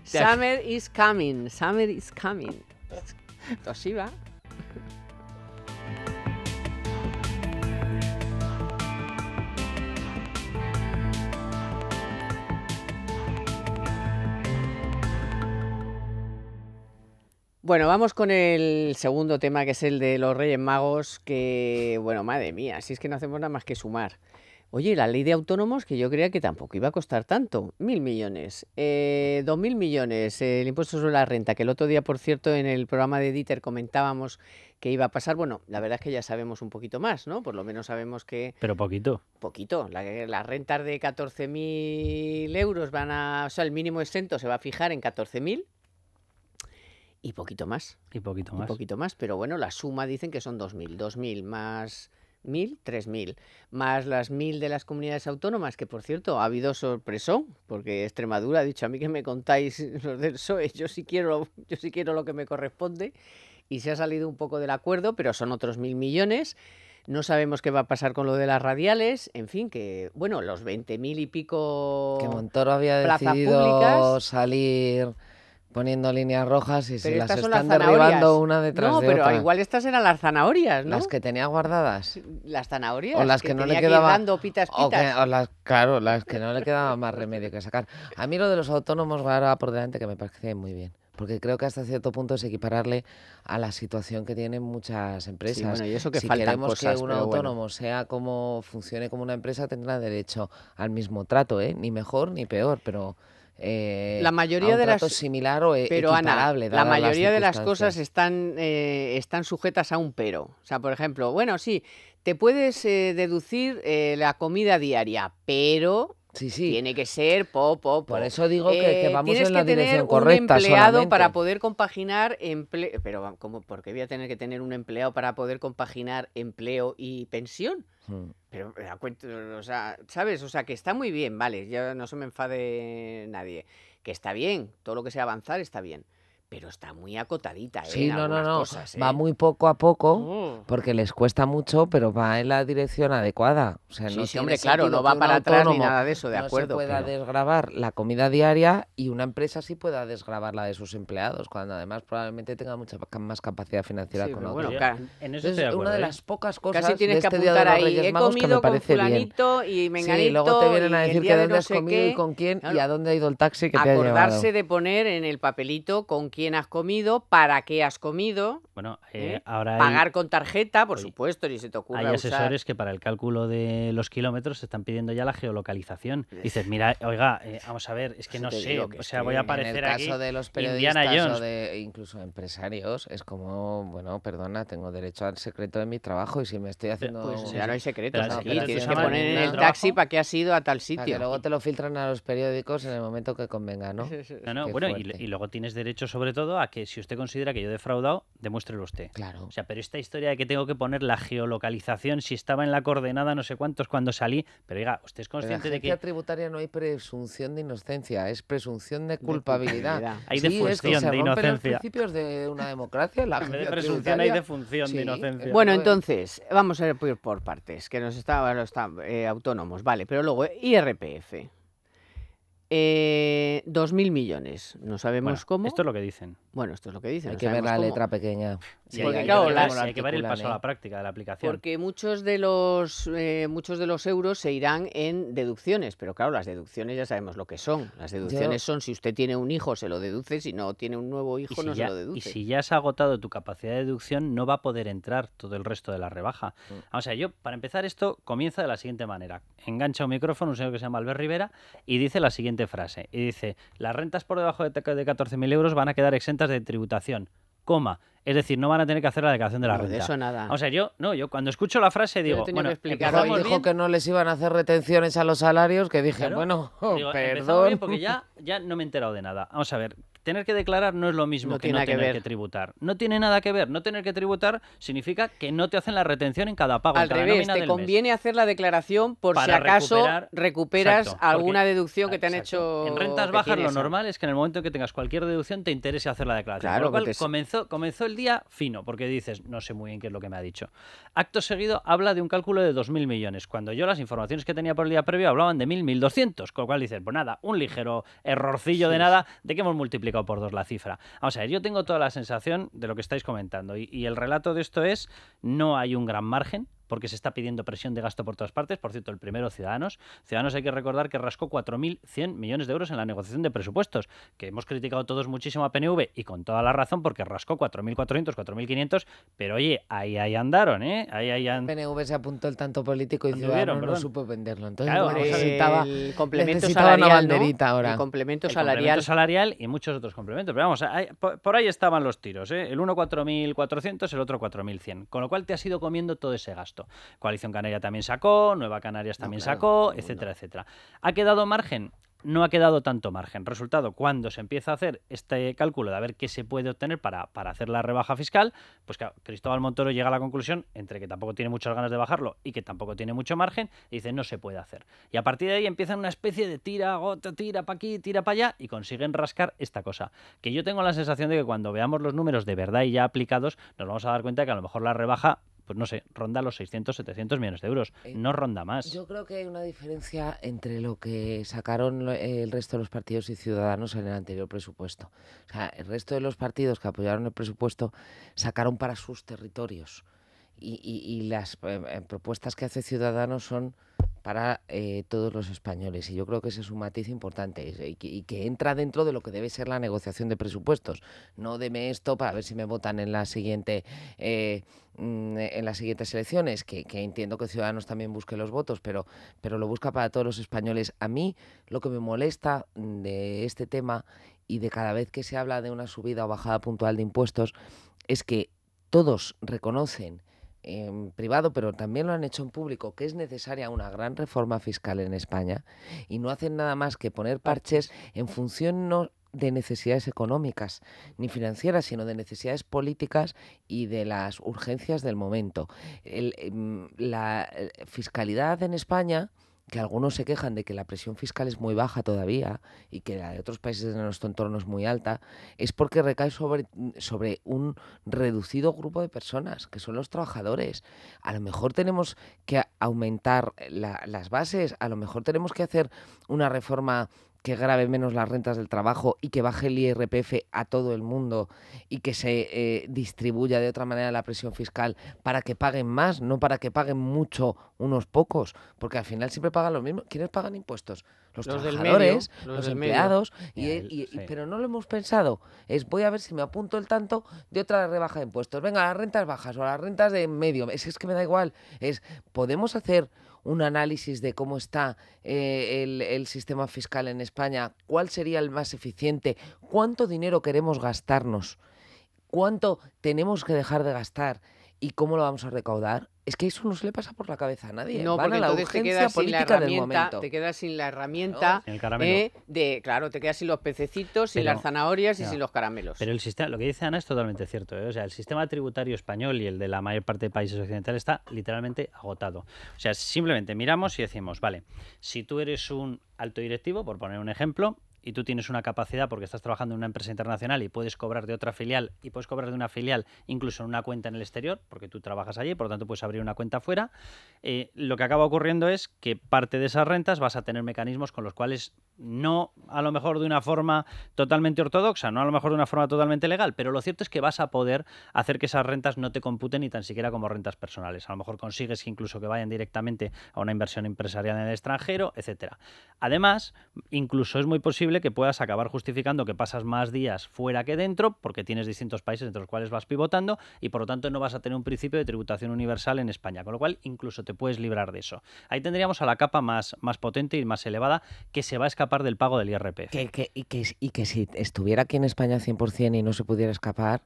Summer is coming. Summer is coming. Toshiba. Bueno, vamos con el segundo tema, que es el de los Reyes Magos, que, bueno, madre mía, si es que no hacemos nada más que sumar. Oye, la ley de autónomos, que yo creía que tampoco iba a costar tanto, 1.000 millones, 2.000 millones, el impuesto sobre la renta, que el otro día, por cierto, en el programa de Dieter comentábamos que iba a pasar. Bueno, la verdad es que ya sabemos un poquito más, ¿no? Por lo menos sabemos que... Pero poquito. Poquito. Las rentas de 14.000 euros van a... O sea, el mínimo exento se va a fijar en 14.000 y poquito más. Y poquito más. Y poquito más, pero bueno, la suma dicen que son 2.000. 2.000 más 1.000, 3.000. Más las 1.000 de las comunidades autónomas, que por cierto ha habido sorpresón, porque Extremadura ha dicho: a mí que me contáis los del PSOE, yo sí quiero lo que me corresponde, y se ha salido un poco del acuerdo, pero son otros 1.000 millones. No sabemos qué va a pasar con lo de las radiales, en fin, que bueno, los 20.000 y pico Que Montoro había plazas decidido públicas. salir poniendo líneas rojas y se Pero las estas son las están derribando zanahorias. una detrás No, de pero otra. igual estas eran las zanahorias, ¿no? Las que tenía guardadas. Las zanahorias. O las que no tenía le que ir quedaba. dando pitas, o que- pitas. o las, claro, las que no le quedaba más remedio que sacar. A mí lo de los autónomos va ahora por delante, que me parece muy bien. Porque creo que hasta cierto punto es equipararle a la situación que tienen muchas empresas. Sí, bueno, y eso que si faltan queremos cosas, que un pero autónomo bueno. sea como funcione como una empresa, tendrá derecho al mismo trato, ¿eh? Ni mejor ni peor, pero La a mayoría un de trato las... similar o Pero Ana, equiparable. la dadas las mayoría de las cosas circunstancias. están sujetas a un pero. O sea, por ejemplo, bueno, sí, te puedes deducir la comida diaria, pero Sí, sí. tiene que ser Por eso digo que vamos tienes en la que tener dirección un correcta empleado solamente. para poder compaginar empleo. Pero ¿cómo? ¿Por qué voy a tener que tener un empleado para poder compaginar empleo y pensión? Mm. Pero, o sea, ¿sabes? O sea, que está muy bien, vale, ya no se me enfade nadie. Que está bien, todo lo que sea avanzar está bien. Pero está muy acotadita, Sí, en no, algunas no. cosas, Va muy poco a poco, Oh. porque les cuesta mucho, pero va en la dirección adecuada. O sea, Sí, no sí, tiene hombre, claro, sentido no va que un para atrás ni autónomo nada de eso, de no acuerdo. se pueda pero- desgravar la comida diaria y una empresa sí pueda desgravar la de sus empleados, cuando además probablemente tenga mucha más capacidad financiera Sí, con pero otros. bueno, En eso Entonces, estoy de acuerdo, una de ¿eh? las pocas cosas Casi tienes de que este Día de apuntar los ahí, Reyes he Magos que me comido con parece bien. fulanito y menganito Sí, luego te vienen a y el decir día que de dónde no has sé comido y qué. con quién Claro, y a dónde ha ido el taxi que te ha llevado. acordarse de poner en el papelito con quién has comido, para qué has comido, Bueno, ¿eh? ahora hay, Pagar con tarjeta, por Oye, supuesto, ni se te ocurra hay usar... asesores que para el cálculo de los kilómetros te están pidiendo ya la geolocalización. Dices, mira, oiga, vamos a ver, es que Eso no te sé, digo que o es sea, que voy a En el aparecer aquí caso de los Indiana periodistas Jones. o de incluso empresarios, es como, bueno, perdona, tengo derecho al secreto de mi trabajo y si me estoy haciendo... Pues Sí, ya sí. no hay secretos Pero aquí, sí, tienes tú que sabes, poner en en el el taxi trabajo- para qué has ido a tal Para que sitio. luego te lo filtran a los periódicos en el momento que convenga, ¿no? No, no, Qué bueno, fuerte. y luego tienes derecho sobre todo a que si usted considera que yo he defraudado, demuéstrelo usted. Claro. O sea, pero esta historia de que tengo que poner la geolocalización, si estaba en la coordenada no sé cuántos cuando salí, pero oiga, usted es En la consciente de agencia que tributaria no hay presunción de inocencia, es presunción de culpabilidad. culpabilidad. Hay Sí, es que defunción se de rompen los inocencia. principios de una democracia en la En vez de agencia presunción hay tributaria. defunción de Sí, inocencia. Bueno, Pero, entonces, vamos a ir por partes, que nos está autónomos, vale, pero luego IRPF. 2.000 millones, no sabemos Bueno, cómo. esto es lo que dicen. Bueno, esto es lo que dicen. hay no que ver sabemos la cómo. letra pequeña. Sí, Porque, hay, claro, que ver, las- hay que ver el paso a articulan, la práctica de la aplicación. Porque muchos de los euros se irán en deducciones, pero claro, las deducciones ya sabemos lo que son. Las deducciones son si usted tiene un hijo se lo deduce, si no tiene un nuevo hijo no se lo y deduce. si ya has agotado tu capacidad de deducción, no va a poder entrar todo el resto de la rebaja. O sea, yo, para empezar, esto comienza de la siguiente manera. Engancha un micrófono un señor que se llama Albert Rivera y dice la siguiente frase. Y dice, las rentas por debajo de 14.000 euros van a quedar exentas de tributación, coma. Es decir, no van a tener que hacer la declaración de la No, de renta. eso nada. O sea, yo cuando escucho la frase Yo he digo, tenido bueno, que explicar Dijo, empezamos hoy. bien. que no les iban a hacer retenciones a los salarios, que dije, Claro. bueno, Digo, empezamos perdón. bien porque ya no me he enterado de nada. Vamos a ver, tener que declarar no es lo mismo No que tiene no nada que tener ver. que tributar. No tiene nada que ver. No tener que tributar significa que no te hacen la retención en cada pago, Al en cada revés, nómina te del mes. conviene hacer la declaración por si Para acaso recuperar- recuperas Exacto, alguna porque- deducción que te han Exacto. hecho. En rentas que bajas lo tienes. normal es que en el momento en que tengas cualquier deducción te interese hacer la declaración. Claro, Con lo cual que comenzó el día fino, porque dices, no sé muy bien qué es lo que me ha dicho. Acto seguido habla de un cálculo de 2.000 millones, cuando yo las informaciones que tenía por el día previo hablaban de 1.200, con lo cual dices, pues nada, un ligero errorcillo de nada, de que hemos multiplicado por 2 la cifra. Vamos a ver, yo tengo toda la sensación de lo que estáis comentando, y el relato de esto es, no hay un gran margen porque se está pidiendo presión de gasto por todas partes. Por cierto, el primero, Ciudadanos. Ciudadanos, hay que recordar que rascó 4.100 millones de euros en la negociación de presupuestos, que hemos criticado todos muchísimo a PNV, y con toda la razón, porque rascó 4.400, 4.500, pero oye, ahí andaron, ¿eh? PNV se apuntó el tanto político y Ciudadanos no supo venderlo. Entonces, claro, necesitaba el complemento salarial, una banderita, ¿no? Ahora. El complemento salarial y muchos otros complementos. Pero vamos, por ahí estaban los tiros, ¿eh? El uno 4.400, el otro 4.100. Con lo cual te has ido comiendo todo ese gasto. Coalición Canaria también sacó, Nueva Canarias también sacó, etcétera, etcétera. ¿Ha quedado margen? No ha quedado tanto margen. Resultado, cuando se empieza a hacer este cálculo de a ver qué se puede obtener para hacer la rebaja fiscal, pues claro, Cristóbal Montoro llega a la conclusión, entre que tampoco tiene muchas ganas de bajarlo y que tampoco tiene mucho margen, y dice, no se puede hacer. Y a partir de ahí empiezan una especie de tira para aquí, tira para allá, y consiguen rascar esta cosa. Que yo tengo la sensación de que cuando veamos los números de verdad y ya aplicados, nos vamos a dar cuenta que a lo mejor la rebaja, pues no sé, ronda los 600, 700 millones de euros. No ronda más. Yo creo que hay una diferencia entre lo que sacaron el resto de los partidos y Ciudadanos en el anterior presupuesto. O sea, el resto de los partidos que apoyaron el presupuesto sacaron para sus territorios. Y las propuestas que hace Ciudadanos son para todos los españoles, y yo creo que ese es un matiz importante y que entra dentro de lo que debe ser la negociación de presupuestos. No deme esto para ver si me votan en las siguientes elecciones, que entiendo que Ciudadanos también busque los votos, pero lo busca para todos los españoles. A mí lo que me molesta de este tema y de cada vez que se habla de una subida o bajada puntual de impuestos es que todos reconocen en privado, pero también lo han hecho en público, que es necesaria una gran reforma fiscal en España, y no hacen nada más que poner parches en función no de necesidades económicas ni financieras, sino de necesidades políticas y de las urgencias del momento. La fiscalidad en España, que algunos se quejan de que la presión fiscal es muy baja todavía y que la de otros países de nuestro entorno es muy alta, es porque recae sobre un reducido grupo de personas, que son los trabajadores. A lo mejor tenemos que aumentar las bases, a lo mejor tenemos que hacer una reforma que grave menos las rentas del trabajo y que baje el IRPF a todo el mundo y que se distribuya de otra manera la presión fiscal para que paguen más, no para que paguen mucho unos pocos, porque al final siempre pagan lo mismo. ¿Quiénes pagan impuestos? Los trabajadores, los empleados, pero no lo hemos pensado. Voy a ver si me apunto el tanto de otra rebaja de impuestos. Venga, las rentas bajas o las rentas de medio. Es que me da igual. Podemos hacer un análisis de cómo está el sistema fiscal en España, cuál sería el más eficiente, cuánto dinero queremos gastarnos, cuánto tenemos que dejar de gastar y cómo lo vamos a recaudar. Es que eso no se le pasa por la cabeza a nadie. No, porque entonces te quedas sin la herramienta, te quedas sin la herramienta te quedas sin los pececitos, sin las zanahorias y sin los caramelos. Pero el sistema, lo que dice Ana es totalmente cierto, ¿eh? O sea, el sistema tributario español y el de la mayor parte de países occidentales está literalmente agotado. O sea, simplemente miramos y decimos, vale, si tú eres un alto directivo, por poner un ejemplo, y tú tienes una capacidad porque estás trabajando en una empresa internacional y puedes cobrar de otra filial y puedes cobrar de una filial incluso en una cuenta en el exterior porque tú trabajas allí, por lo tanto puedes abrir una cuenta fuera, lo que acaba ocurriendo es que parte de esas rentas vas a tener mecanismos con los cuales no a lo mejor de una forma totalmente ortodoxa, no a lo mejor de una forma totalmente legal, pero lo cierto es que vas a poder hacer que esas rentas no te computen ni tan siquiera como rentas personales. A lo mejor consigues que incluso que vayan directamente a una inversión empresarial en el extranjero, etcétera. Además, incluso es muy posible que puedas acabar justificando que pasas más días fuera que dentro porque tienes distintos países entre los cuales vas pivotando y por lo tanto no vas a tener un principio de tributación universal en España, con lo cual incluso te puedes librar de eso. Ahí tendríamos a la capa más potente y más elevada que se va a escapar del pago del IRPF. Y que si estuviera aquí en España 100% y no se pudiera escapar,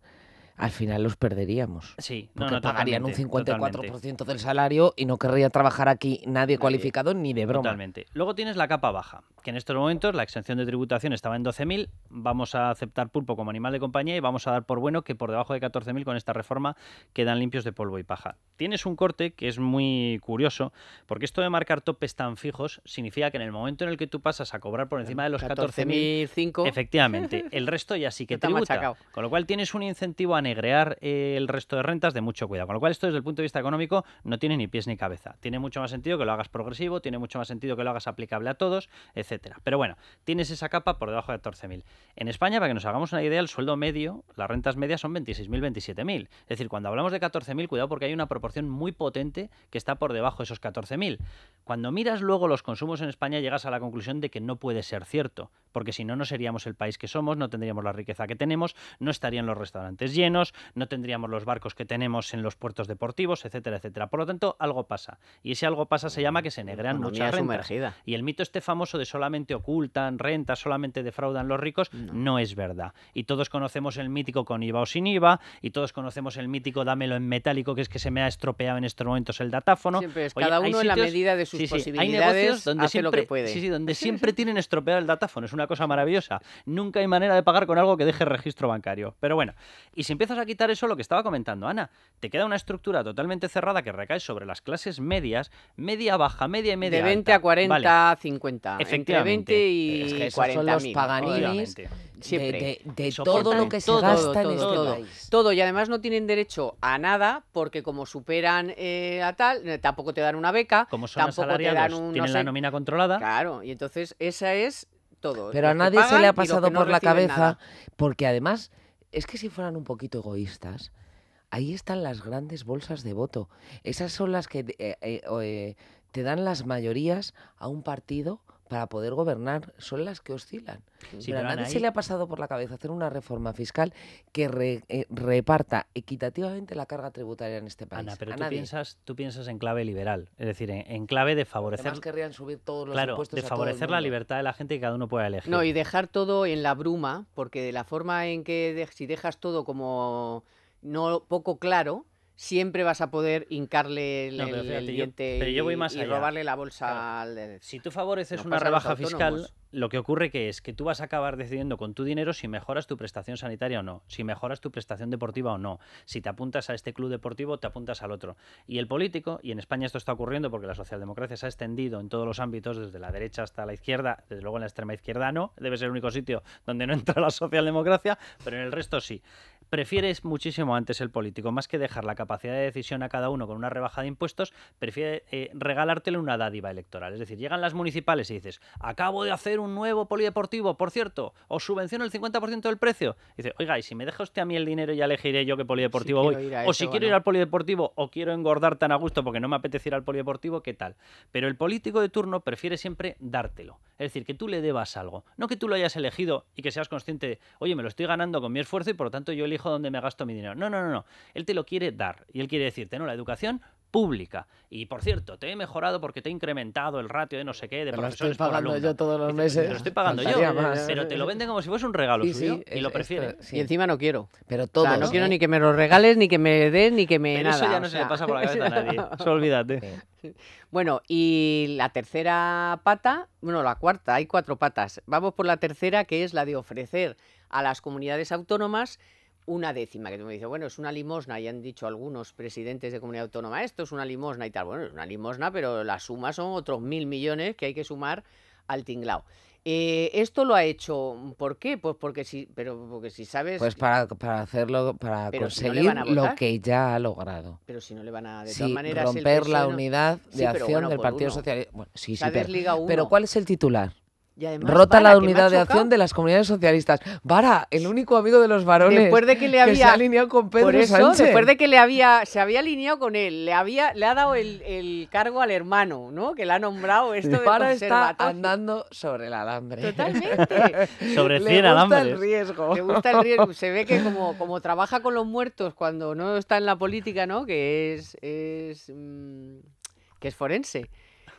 al final los perderíamos. Sí, porque pagarían un 54% del salario y no querría trabajar aquí nadie cualificado ni de broma. Totalmente. Luego tienes la capa baja, que en estos momentos la exención de tributación estaba en 12.000, vamos a aceptar pulpo como animal de compañía y vamos a dar por bueno que por debajo de 14.000 con esta reforma quedan limpios de polvo y paja. Tienes un corte que es muy curioso, porque esto de marcar topes tan fijos significa que en el momento en el que tú pasas a cobrar por encima de los 14.000, efectivamente, el resto ya sí que tributa. Con lo cual tienes un incentivo a negrear el resto de rentas de mucho cuidado. Con lo cual esto desde el punto de vista económico no tiene ni pies ni cabeza. Tiene mucho más sentido que lo hagas progresivo, tiene mucho más sentido que lo hagas aplicable a todos, etcétera. Pero bueno, tienes esa capa por debajo de 14.000. En España, para que nos hagamos una idea, el sueldo medio, las rentas medias son 26.000, 27.000. Es decir, cuando hablamos de 14.000, cuidado porque hay una proporción proporción muy potente que está por debajo de esos 14.000. Cuando miras luego los consumos en España llegas a la conclusión de que no puede ser cierto, porque si no, no seríamos el país que somos, no tendríamos la riqueza que tenemos, no estarían los restaurantes llenos, no tendríamos los barcos que tenemos en los puertos deportivos, etcétera, etcétera. Por lo tanto, algo pasa. Y ese algo pasa se llama que se negrean muchas rentas. Sumergida. Y el mito este famoso de solamente ocultan rentas, solamente defraudan los ricos, no es verdad. Y todos conocemos el mítico con IVA o sin IVA, y todos conocemos el mítico dámelo en metálico, que es que se me ha estropeado en estos momentos el datáfono. Siempre es cada uno en la medida de sus posibilidades, hay negocios donde hace siempre, lo que puede. donde siempre tienen estropeado el datáfono. Es una cosa maravillosa. Nunca hay manera de pagar con algo que deje registro bancario. Pero bueno, y si empiezas a quitar eso, lo que estaba comentando Ana, te queda una estructura totalmente cerrada que recae sobre las clases medias, media baja, media y media de 20 alta. a 40, Vale. 50. Efectivamente. Entre 20 y Es que esos 40 son los Paganinis siempre. de todo lo que se gasta en este país. Todo, y además no tienen derecho a nada porque como superan a tal, tampoco te dan una beca, como son tampoco te dan asalariados, tienen la nómina controlada. Claro, y entonces esa es todo. Pero a nadie se le ha pasado por la cabeza, porque además, es que si fueran un poquito egoístas, ahí están las grandes bolsas de voto. Esas son las que te dan las mayorías a un partido para poder gobernar, son las que oscilan. Sí, pero a nadie se le ha pasado por la cabeza hacer una reforma fiscal que reparta equitativamente la carga tributaria en este país. Ana, pero tú piensas en clave liberal, es decir, en clave de favorecer... Además querrían subir todos los impuestos de a favorecer todo el la mundo. libertad de la gente y que cada uno pueda elegir. No, y dejar todo en la bruma, porque de la forma en que si dejas todo como no poco claro, siempre vas a poder hincarle el diente yo voy más y allá. robarle la bolsa al... Si tú favoreces una rebaja fiscal, lo que ocurre que es que tú vas a acabar decidiendo con tu dinero si mejoras tu prestación sanitaria o no, si mejoras tu prestación deportiva o no, si te apuntas a este club deportivo o te apuntas al otro. Y el político, y en España esto está ocurriendo porque la socialdemocracia se ha extendido en todos los ámbitos, desde la derecha hasta la izquierda, desde luego en la extrema izquierda no, debe ser el único sitio donde no entra la socialdemocracia, pero en el resto sí. Prefieres muchísimo antes el político, más que dejar la capacidad de decisión a cada uno con una rebaja de impuestos, prefiere regalártelo una dádiva electoral. Es decir, llegan las municipales y dices, acabo de hacer un nuevo polideportivo, por cierto, os subvenciono el 50% del precio. Y dice, oiga, y si me deja usted a mí el dinero ya elegiré yo qué polideportivo voy. O si quiero ir al polideportivo o quiero engordar tan a gusto porque no me apetece ir al polideportivo, ¿qué tal? Pero el político de turno prefiere siempre dártelo. Es decir, que tú le debas algo. No que tú lo hayas elegido y que seas consciente de, oye, me lo estoy ganando con mi esfuerzo y por lo tanto yo elijo dónde me gasto mi dinero. No. Él te lo quiere dar y él quiere decirte, no, la educación pública. Y por cierto, te he mejorado porque te he incrementado el ratio de no sé qué, de profesores por alumno. Lo estoy pagando yo todos los meses. Te lo estoy pagando yo, pero te lo venden como si fuese un regalo suyo y lo prefiere. Y encima no quiero. Pero todo. O sea, no quiero ni que me lo regales, ni que me des, ni que me pero nada. Eso ya no se le pasa por la cabeza a nadie. Eso olvídate. Bueno, y la tercera pata, bueno, la cuarta, hay 4 patas. Vamos por la tercera, que es la de ofrecer a las comunidades autónomas una décima, que tú me dices, bueno, es una limosna, y han dicho algunos presidentes de comunidad autónoma, esto es una limosna y tal. Bueno, es una limosna, pero la suma son otros 1.000 millones que hay que sumar al tinglao. Esto lo ha hecho, ¿por qué? Pues porque si sabes... Pues para hacerlo, para conseguir si no lo que ya ha logrado. Pero si no le van a... De todas maneras, romper la unidad de acción del Partido Socialista. Bueno, sí, pero ¿cuál es el titular? Rota la unidad de acción de las comunidades socialistas. Vara, el único amigo de los varones después de que se ha alineado con Pedro Sánchez. Después de que se había alineado con él, le ha dado el cargo al hermano, ¿no? Que le ha nombrado esto de Vara está andando sobre el alambre. Totalmente. Sobre 100 alambres. Le gusta el riesgo. Le gusta el riesgo. Se ve que como trabaja con los muertos cuando no está en la política, ¿no? Que es forense.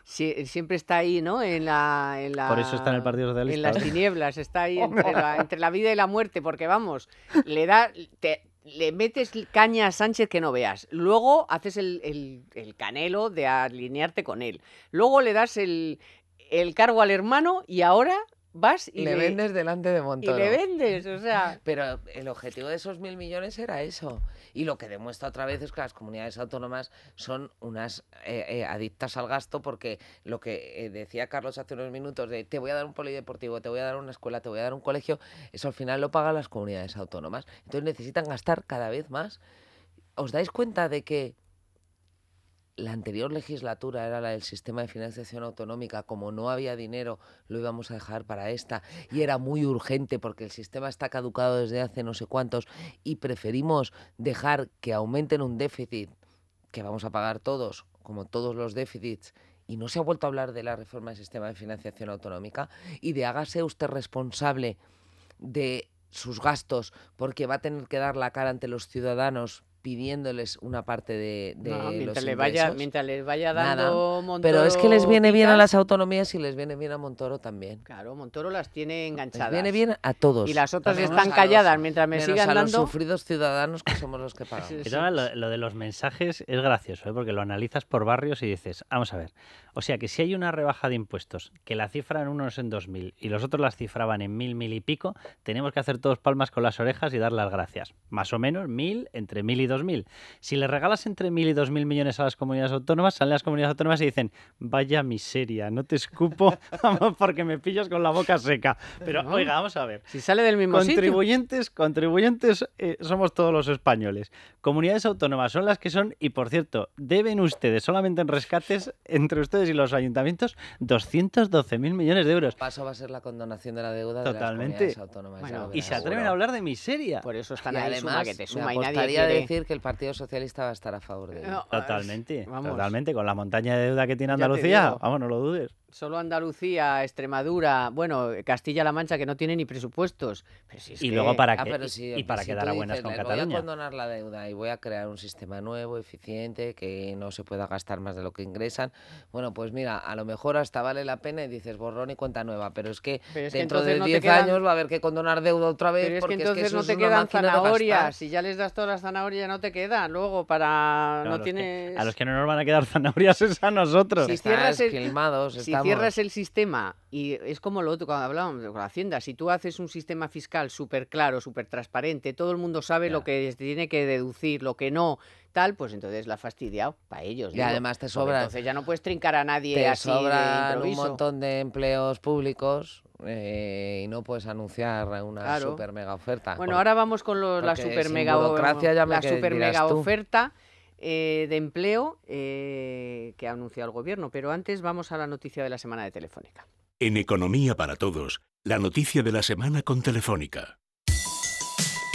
Sí, siempre está ahí, ¿no? Por eso está en el Partido Socialista. En las tinieblas, está ahí entre la vida y la muerte, porque vamos, le metes caña a Sánchez que no veas. Luego haces el canelo de alinearte con él. Luego le das el cargo al hermano y ahora vas y le vendes delante de Montoro. Y le vendes, o sea... Pero el objetivo de esos 1.000 millones era eso. Y lo que demuestra otra vez es que las comunidades autónomas son unas adictas al gasto, porque lo que decía Carlos hace unos minutos de te voy a dar un polideportivo, te voy a dar una escuela, te voy a dar un colegio, eso al final lo pagan las comunidades autónomas. Entonces necesitan gastar cada vez más. ¿Os dais cuenta de que la anterior legislatura era la del sistema de financiación autonómica? Como no había dinero, lo íbamos a dejar para esta, y era muy urgente porque el sistema está caducado desde hace no sé cuántos, y preferimos dejar que aumenten un déficit que vamos a pagar todos, como todos los déficits, y no se ha vuelto a hablar de la reforma del sistema de financiación autonómica y de hágase usted responsable de sus gastos porque va a tener que dar la cara ante los ciudadanos pidiéndoles una parte de los ingresos. Mientras les vaya dando Montoro. Pero es que les viene bien a las autonomías y les viene bien a Montoro también. Claro, Montoro las tiene enganchadas. Les viene bien a todos. Y las otras están calladas mientras me sigan a dando. los sufridos ciudadanos que somos los que pagamos. Sí. Lo de los mensajes es gracioso, ¿eh? Porque lo analizas por barrios y dices, vamos a ver, o sea que si hay una rebaja de impuestos que la cifran unos en 2.000 y los otros las cifraban en 1.000, 1.000 y pico, tenemos que hacer todos palmas con las orejas y dar las gracias. Más o menos 1.000, entre 1.000 y 2.000. Si le regalas entre 1.000 y 2.000 millones a las comunidades autónomas, salen las comunidades autónomas y dicen, vaya miseria, no te escupo, vamos, porque me pillas con la boca seca. Pero no. Oiga, vamos a ver. Si sale del mismo contribuyentes somos todos los españoles. Comunidades autónomas son las que son y, por cierto, deben ustedes solamente en rescates entre ustedes y los ayuntamientos 212.000 millones de euros. Paso va a ser la condonación de la deuda Totalmente. de las comunidades autónomas. Bueno, y se atreven a hablar de miseria. Por eso están Y ahí, además, suma que te suma me y nadie apostaría quiere. decir que el Partido Socialista va a estar a favor de ello. Totalmente, vamos. totalmente. Con la montaña de deuda que tiene Ya te Andalucía, digo. vamos, no lo dudes. Solo Andalucía, Extremadura, bueno, Castilla-La Mancha, que no tiene ni presupuestos. Pero si es Y que... luego para que, pero si, y para si quedar tú a buenas dices, con voy a Cataluña. condonar la deuda y voy a crear un sistema nuevo, eficiente, que no se pueda gastar más de lo que ingresan. Bueno, pues mira, a lo mejor hasta vale la pena y dices borrón y cuenta nueva, pero es que dentro de 10 años va a haber que condonar deuda otra vez. Pero es que porque entonces eso no es te una quedan máquina de zanahorias. gastar. Si ya les das todas las zanahorias, no te quedan. Luego, para... Claro, no tienes... a los que no nos van a quedar zanahorias es a nosotros. Si cierras Si cierras el sistema, y es como lo otro cuando hablábamos de la Hacienda, si tú haces un sistema fiscal súper claro, súper transparente, todo el mundo sabe lo que tiene que deducir, lo que no, tal, pues entonces la has fastidiado para ellos. Y además te sobra. Entonces ya no puedes trincar a nadie Te así de sobran un improviso. montón de empleos públicos y no puedes anunciar una Claro. super mega oferta. Bueno, ahora vamos con la Porque super sin mega, burocracia ya me la dirás super mega tú. oferta de empleo que ha anunciado el gobierno. Pero antes vamos a la noticia de la semana de Telefónica. En Economía para Todos, la noticia de la semana con Telefónica.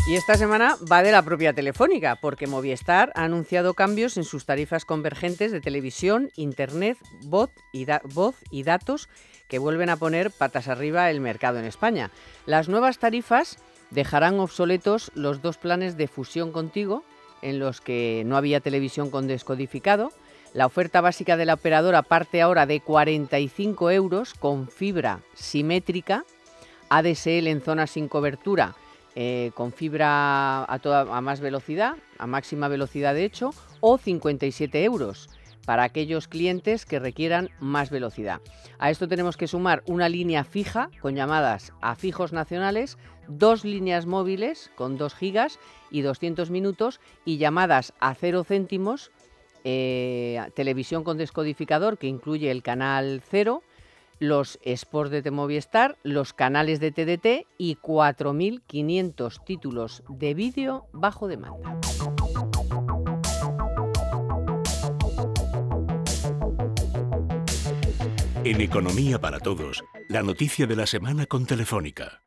Y esta semana va de la propia Telefónica, porque Movistar ha anunciado cambios en sus tarifas convergentes de televisión, internet, voz y datos que vuelven a poner patas arriba el mercado en España. Las nuevas tarifas dejarán obsoletos los dos planes de Fusión Contigo, en los que no había televisión con descodificado. La oferta básica de la operadora parte ahora de 45 euros con fibra simétrica, ADSL en zonas sin cobertura, con fibra a más velocidad, a máxima velocidad de hecho, o 57 euros para aquellos clientes que requieran más velocidad. A esto tenemos que sumar una línea fija con llamadas a fijos nacionales, 2 líneas móviles con 2 gigas y 200 minutos y llamadas a 0 céntimos, televisión con descodificador que incluye el canal 0, los sports de Movistar, los canales de TDT y 4.500 títulos de vídeo bajo demanda. En Economía para Todos, la noticia de la semana con Telefónica.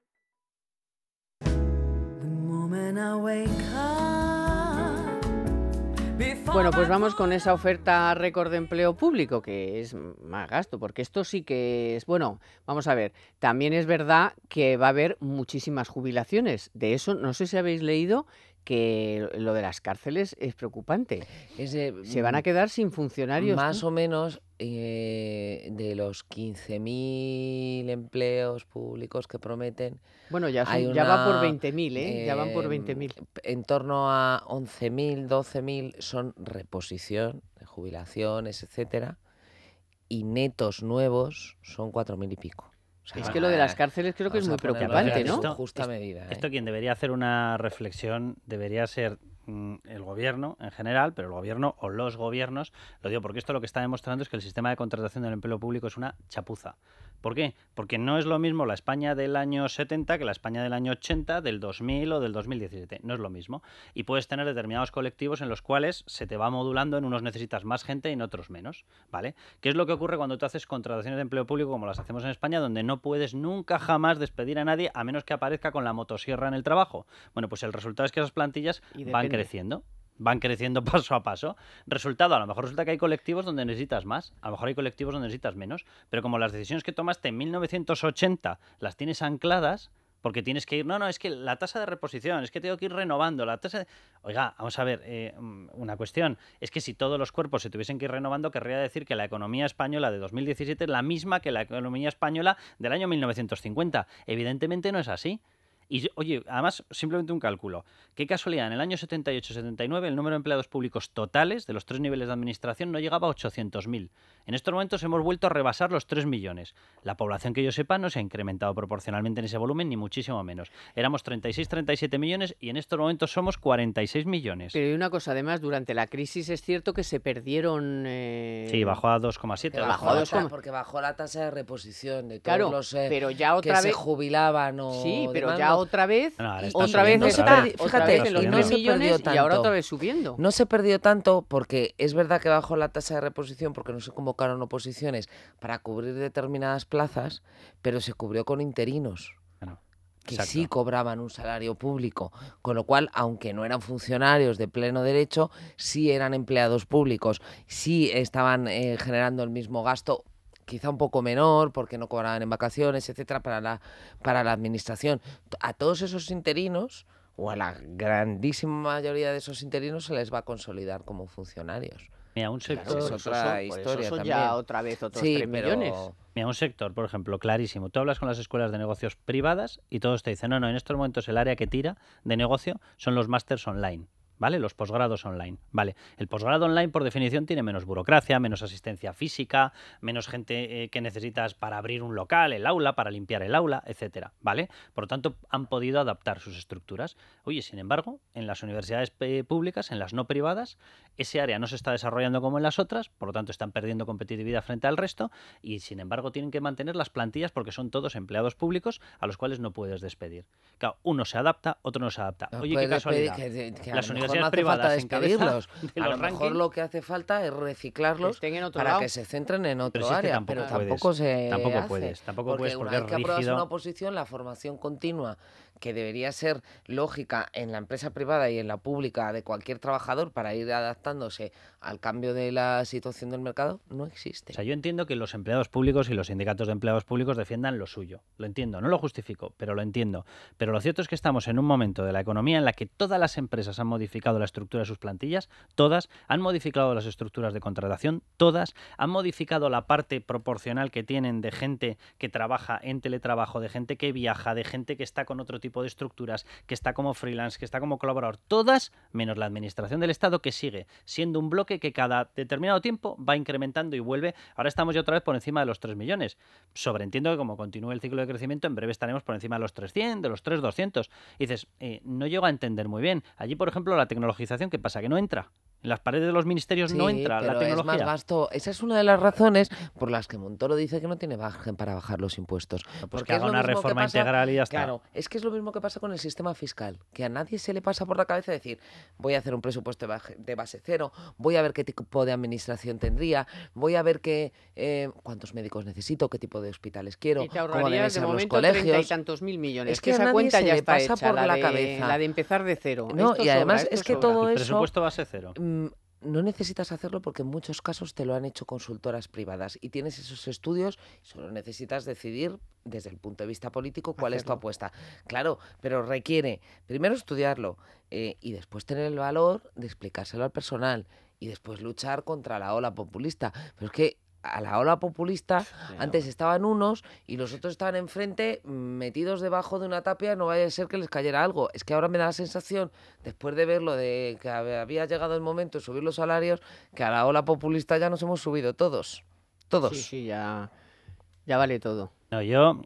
Bueno, pues vamos con esa oferta récord de empleo público, que es más gasto, porque esto sí que es... Bueno, vamos a ver, también es verdad que va a haber muchísimas jubilaciones. De eso, no sé si habéis leído que lo de las cárceles es preocupante. Se van a quedar sin funcionarios. Más o menos de los 15.000 empleos públicos que prometen. Bueno, ya va por 20.000, ¿eh? Ya van por 20.000. En torno a 11.000, 12.000 son reposición, jubilaciones, etcétera. Y netos nuevos son 4.000 y pico. O sea, Es que lo de las cárceles creo que es muy preocupante, ¿no? Justa medida. Esto quien debería hacer una reflexión debería ser el gobierno en general, pero el gobierno o los gobiernos, lo digo porque esto lo que está demostrando es que el sistema de contratación del empleo público es una chapuza. ¿Por qué? Porque no es lo mismo la España del año 70 que la España del año 80, del 2000 o del 2017. No es lo mismo. Y puedes tener determinados colectivos en los cuales se te va modulando, en unos necesitas más gente y en otros menos, ¿vale? ¿Qué es lo que ocurre cuando tú haces contrataciones de empleo público como las hacemos en España, donde no puedes nunca jamás despedir a nadie a menos que aparezca con la motosierra en el trabajo? Bueno, pues el resultado es que esas plantillas van creciendo. van creciendo paso a paso. Resultado, a lo mejor resulta que hay colectivos donde necesitas más, a lo mejor hay colectivos donde necesitas menos, pero como las decisiones que tomaste en 1980 las tienes ancladas, porque tienes que ir, no, es que la tasa de reposición, es que tengo que ir renovando la tasa de... Oiga, vamos a ver, una cuestión, es que si todos los cuerpos se tuviesen que ir renovando, querría decir que la economía española de 2017 es la misma que la economía española del año 1950. Evidentemente no es así. Y, oye, además, simplemente un cálculo. Qué casualidad, en el año 78-79 el número de empleados públicos totales de los 3 niveles de administración no llegaba a 800.000. En estos momentos hemos vuelto a rebasar los 3 millones. La población que yo sepa no se ha incrementado proporcionalmente en ese volumen, ni muchísimo menos. Éramos 36-37 millones y en estos momentos somos 46 millones. Pero hay una cosa, además, durante la crisis es cierto que se perdieron... Sí, bajó a 2,7. Bajó a 2,7. Porque bajó la tasa de reposición de todos claro, los pero ya otra que vez... se jubilaban o... Sí, pero demás, ya otra vez, otra vez está, fíjate, en los y no 3 se millones perdió y ahora tanto. otra vez subiendo. No se perdió tanto porque es verdad que bajó la tasa de reposición porque no se convocaron oposiciones para cubrir determinadas plazas, pero se cubrió con interinos. Que Exacto. sí cobraban un salario público, con lo cual, aunque no eran funcionarios de pleno derecho, sí eran empleados públicos, sí estaban generando el mismo gasto, quizá un poco menor, porque no cobraban en vacaciones, etcétera, para la administración. A todos esos interinos, o a la grandísima mayoría de esos interinos, se les va a consolidar como funcionarios. Mira, un sector... Claro, es otra historia eso son también. ya otra vez otros Sí, 3 millones. Mira, un sector, por ejemplo, clarísimo. Tú hablas con las escuelas de negocios privadas y todos te dicen, no, en estos momentos el área que tira de negocio son los másters online. ¿Vale? Los posgrados online. Vale. El posgrado online, por definición, tiene menos burocracia, menos asistencia física, menos gente que necesitas para abrir un local, el aula, para limpiar el aula, etcétera. ¿Vale? Por lo tanto, han podido adaptar sus estructuras. Oye, sin embargo, en las universidades públicas, en las no privadas, ese área no se está desarrollando como en las otras, por lo tanto, están perdiendo competitividad frente al resto y, sin embargo, tienen que mantener las plantillas porque son todos empleados públicos a los cuales no puedes despedir. Claro, uno se adapta, otro no se adapta. No Oye, qué casualidad. Las universidades no hace privadas falta despedirlos. de A lo los mejor rankings, lo que hace falta es reciclarlos para lado. que se centren en otro Pero si es que área. tampoco Pero puedes, tampoco se tampoco hace. puedes Porque porque una vez es que apruebas rígido. una oposición, la formación continua, que debería ser lógica en la empresa privada y en la pública de cualquier trabajador para ir adaptándose al cambio de la situación del mercado, no existe. O sea, yo entiendo que los empleados públicos y los sindicatos de empleados públicos defiendan lo suyo. Lo entiendo, no lo justifico, pero lo entiendo. Pero lo cierto es que estamos en un momento de la economía en la que todas las empresas han modificado la estructura de sus plantillas, todas han modificado las estructuras de contratación, todas han modificado la parte proporcional que tienen de gente que trabaja en teletrabajo, de gente que viaja, de gente que está con otro tipo de estructuras, que está como freelance, que está como colaborador, todas menos la administración del Estado, que sigue siendo un bloque que cada determinado tiempo va incrementando y vuelve. Ahora estamos ya otra vez por encima de los 3 millones. Sobreentiendo que como continúe el ciclo de crecimiento, en breve estaremos por encima de los 300, de los 3.200. Y dices, no llego a entender muy bien. Allí, por ejemplo, la tecnologización, ¿qué pasa? Que no entra. En las paredes de los ministerios no entra la tecnología. Es más gasto. Esa es una de las razones por las que Montoro dice que no tiene margen para bajar los impuestos. No, pues porque que haga una reforma integral y ya está. Claro, es que es lo mismo que pasa con el sistema fiscal, que a nadie se le pasa por la cabeza decir, voy a hacer un presupuesto de base cero, voy a ver qué tipo de administración tendría, voy a ver cuántos médicos necesito, qué tipo de hospitales quiero, y te cómo deben ahorrarías ser de los momento colegios. 30 y tantos mil millones. Es que esa a nadie cuenta se ya le está pasa hecha, por la de, cabeza. la de empezar de cero. No, Esto y además sobra, es que sobra. todo El eso... presupuesto base cero. No necesitas hacerlo porque en muchos casos te lo han hecho consultoras privadas y tienes esos estudios, solo necesitas decidir desde el punto de vista político cuál es tu apuesta. Claro, pero requiere primero estudiarlo y después tener el valor de explicárselo al personal y después luchar contra la ola populista. Pero es que a la ola populista antes estaban unos y los otros estaban enfrente metidos debajo de una tapia, no vaya a ser que les cayera algo. Es que ahora me da la sensación, después de verlo de que había llegado el momento de subir los salarios, que a la ola populista ya nos hemos subido todos. Sí, ya vale todo. No,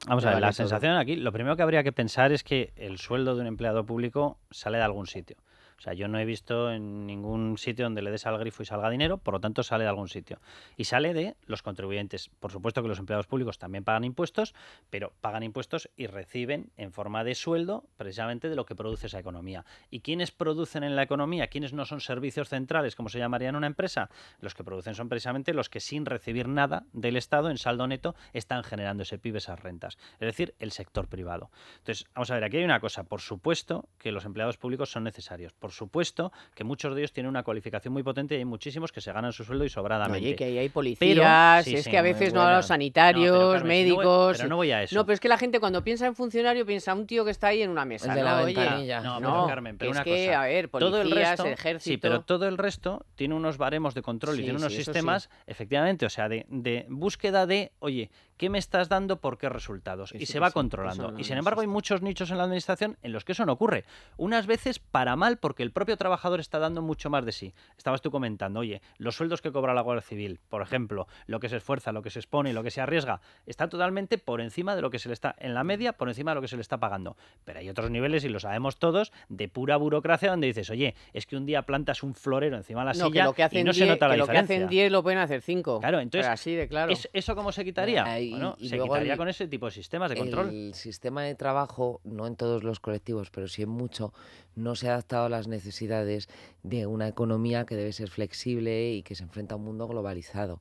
vamos a ver, la sensación aquí, lo primero que habría que pensar es que el sueldo de un empleado público sale de algún sitio. O sea, yo no he visto en ningún sitio donde le des al grifo y salga dinero, por lo tanto sale de algún sitio. Y sale de los contribuyentes. Por supuesto que los empleados públicos también pagan impuestos, pero pagan impuestos y reciben en forma de sueldo precisamente de lo que produce esa economía. ¿Y quiénes producen en la economía? ¿Quiénes no son servicios centrales, como se llamaría en una empresa? Los que producen son precisamente los que sin recibir nada del Estado en saldo neto están generando ese PIB, esas rentas. Es decir, el sector privado. Entonces, vamos a ver, aquí hay una cosa. Por supuesto que los empleados públicos son necesarios. Por supuesto que muchos de ellos tienen una cualificación muy potente y hay muchísimos que se ganan su sueldo y sobradamente. Oye, que ahí hay policías, es que a veces no a los sanitarios, Carmen, médicos... pero no voy a eso. No, pero es que la gente cuando piensa en funcionario piensa un tío que está ahí en una mesa. El de la Oye, ventanilla. Pero Carmen, pero es una que, cosa. a ver, Todo el policías, resto, ejército... Sí, pero todo el resto tiene unos baremos de control y Sí, tiene unos sí, eso sistemas, efectivamente, o sea, de búsqueda de, oye, ¿qué me estás dando por qué resultados? Y Eso se que va sí, controlando. eso no Y sin embargo hay muchos nichos en la administración en los que eso no ocurre. Unas veces para mal porque el propio trabajador está dando mucho más de sí. Estabas tú comentando, oye, los sueldos que cobra la Guardia Civil, por ejemplo, lo que se esfuerza, lo que se expone y lo que se arriesga, está totalmente por encima de lo que se le está, en la media, por encima de lo que se le está pagando. Pero hay otros niveles, y lo sabemos todos, de pura burocracia donde dices, oye, es que un día plantas un florero encima de la silla que lo que hacen y no se nota la lo diferencia. que hacen 10 lo pueden hacer 5. Claro, entonces, pero así de claro. ¿eso cómo se quitaría? Bueno, y se luego quitaría con ese tipo de sistemas de control. El sistema de trabajo, no en todos los colectivos, pero sí en mucho, no se ha adaptado a las necesidades de una economía que debe ser flexible y que se enfrenta a un mundo globalizado.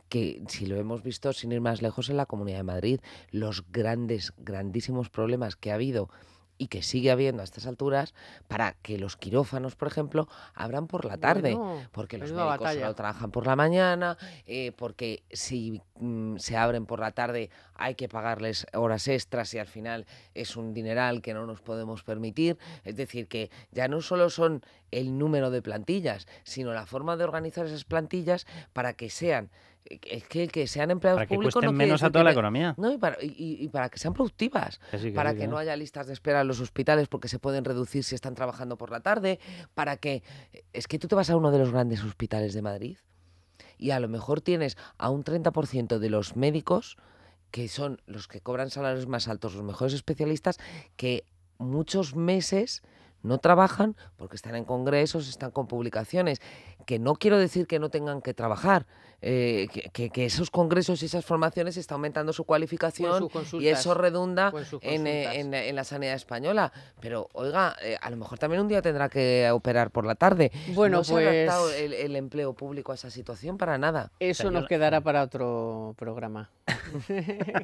Que si lo hemos visto sin ir más lejos en la Comunidad de Madrid, los grandísimos problemas que ha habido y que sigue habiendo a estas alturas para que los quirófanos, por ejemplo, abran por la tarde, porque los médicos solo trabajan por la mañana, porque si se abren por la tarde hay que pagarles horas extras y al final es un dineral que no nos podemos permitir. Es decir, que ya no solo son el número de plantillas, sino la forma de organizar esas plantillas para que sean... Es que sean empleados para que públicos cuesten no menos a toda la economía. No, y para que sean productivas, para que no haya listas de espera en los hospitales porque se pueden reducir si están trabajando por la tarde, para que... Es que tú te vas a uno de los grandes hospitales de Madrid y a lo mejor tienes a un 30% de los médicos, que son los que cobran salarios más altos, los mejores especialistas, que muchos meses no trabajan porque están en congresos, están con publicaciones, que no quiero decir que no tengan que trabajar, que esos congresos y esas formaciones está aumentando su cualificación y eso redunda en la sanidad española. Pero, oiga, a lo mejor también un día tendrá que operar por la tarde. Bueno, no se ha adaptado el empleo público a esa situación para nada. Eso nos quedará para otro programa.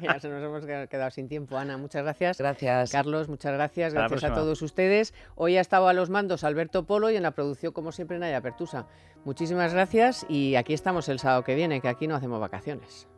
Ya se nos hemos quedado sin tiempo. Ana, muchas gracias. Gracias. Carlos, muchas gracias. Gracias a todos ustedes. Hoy ha estado a los mandos Alberto Polo y en la producción, como siempre, Naya Pertusa. Muchísimas gracias y aquí estamos el sábado que viene, que aquí no hacemos vacaciones.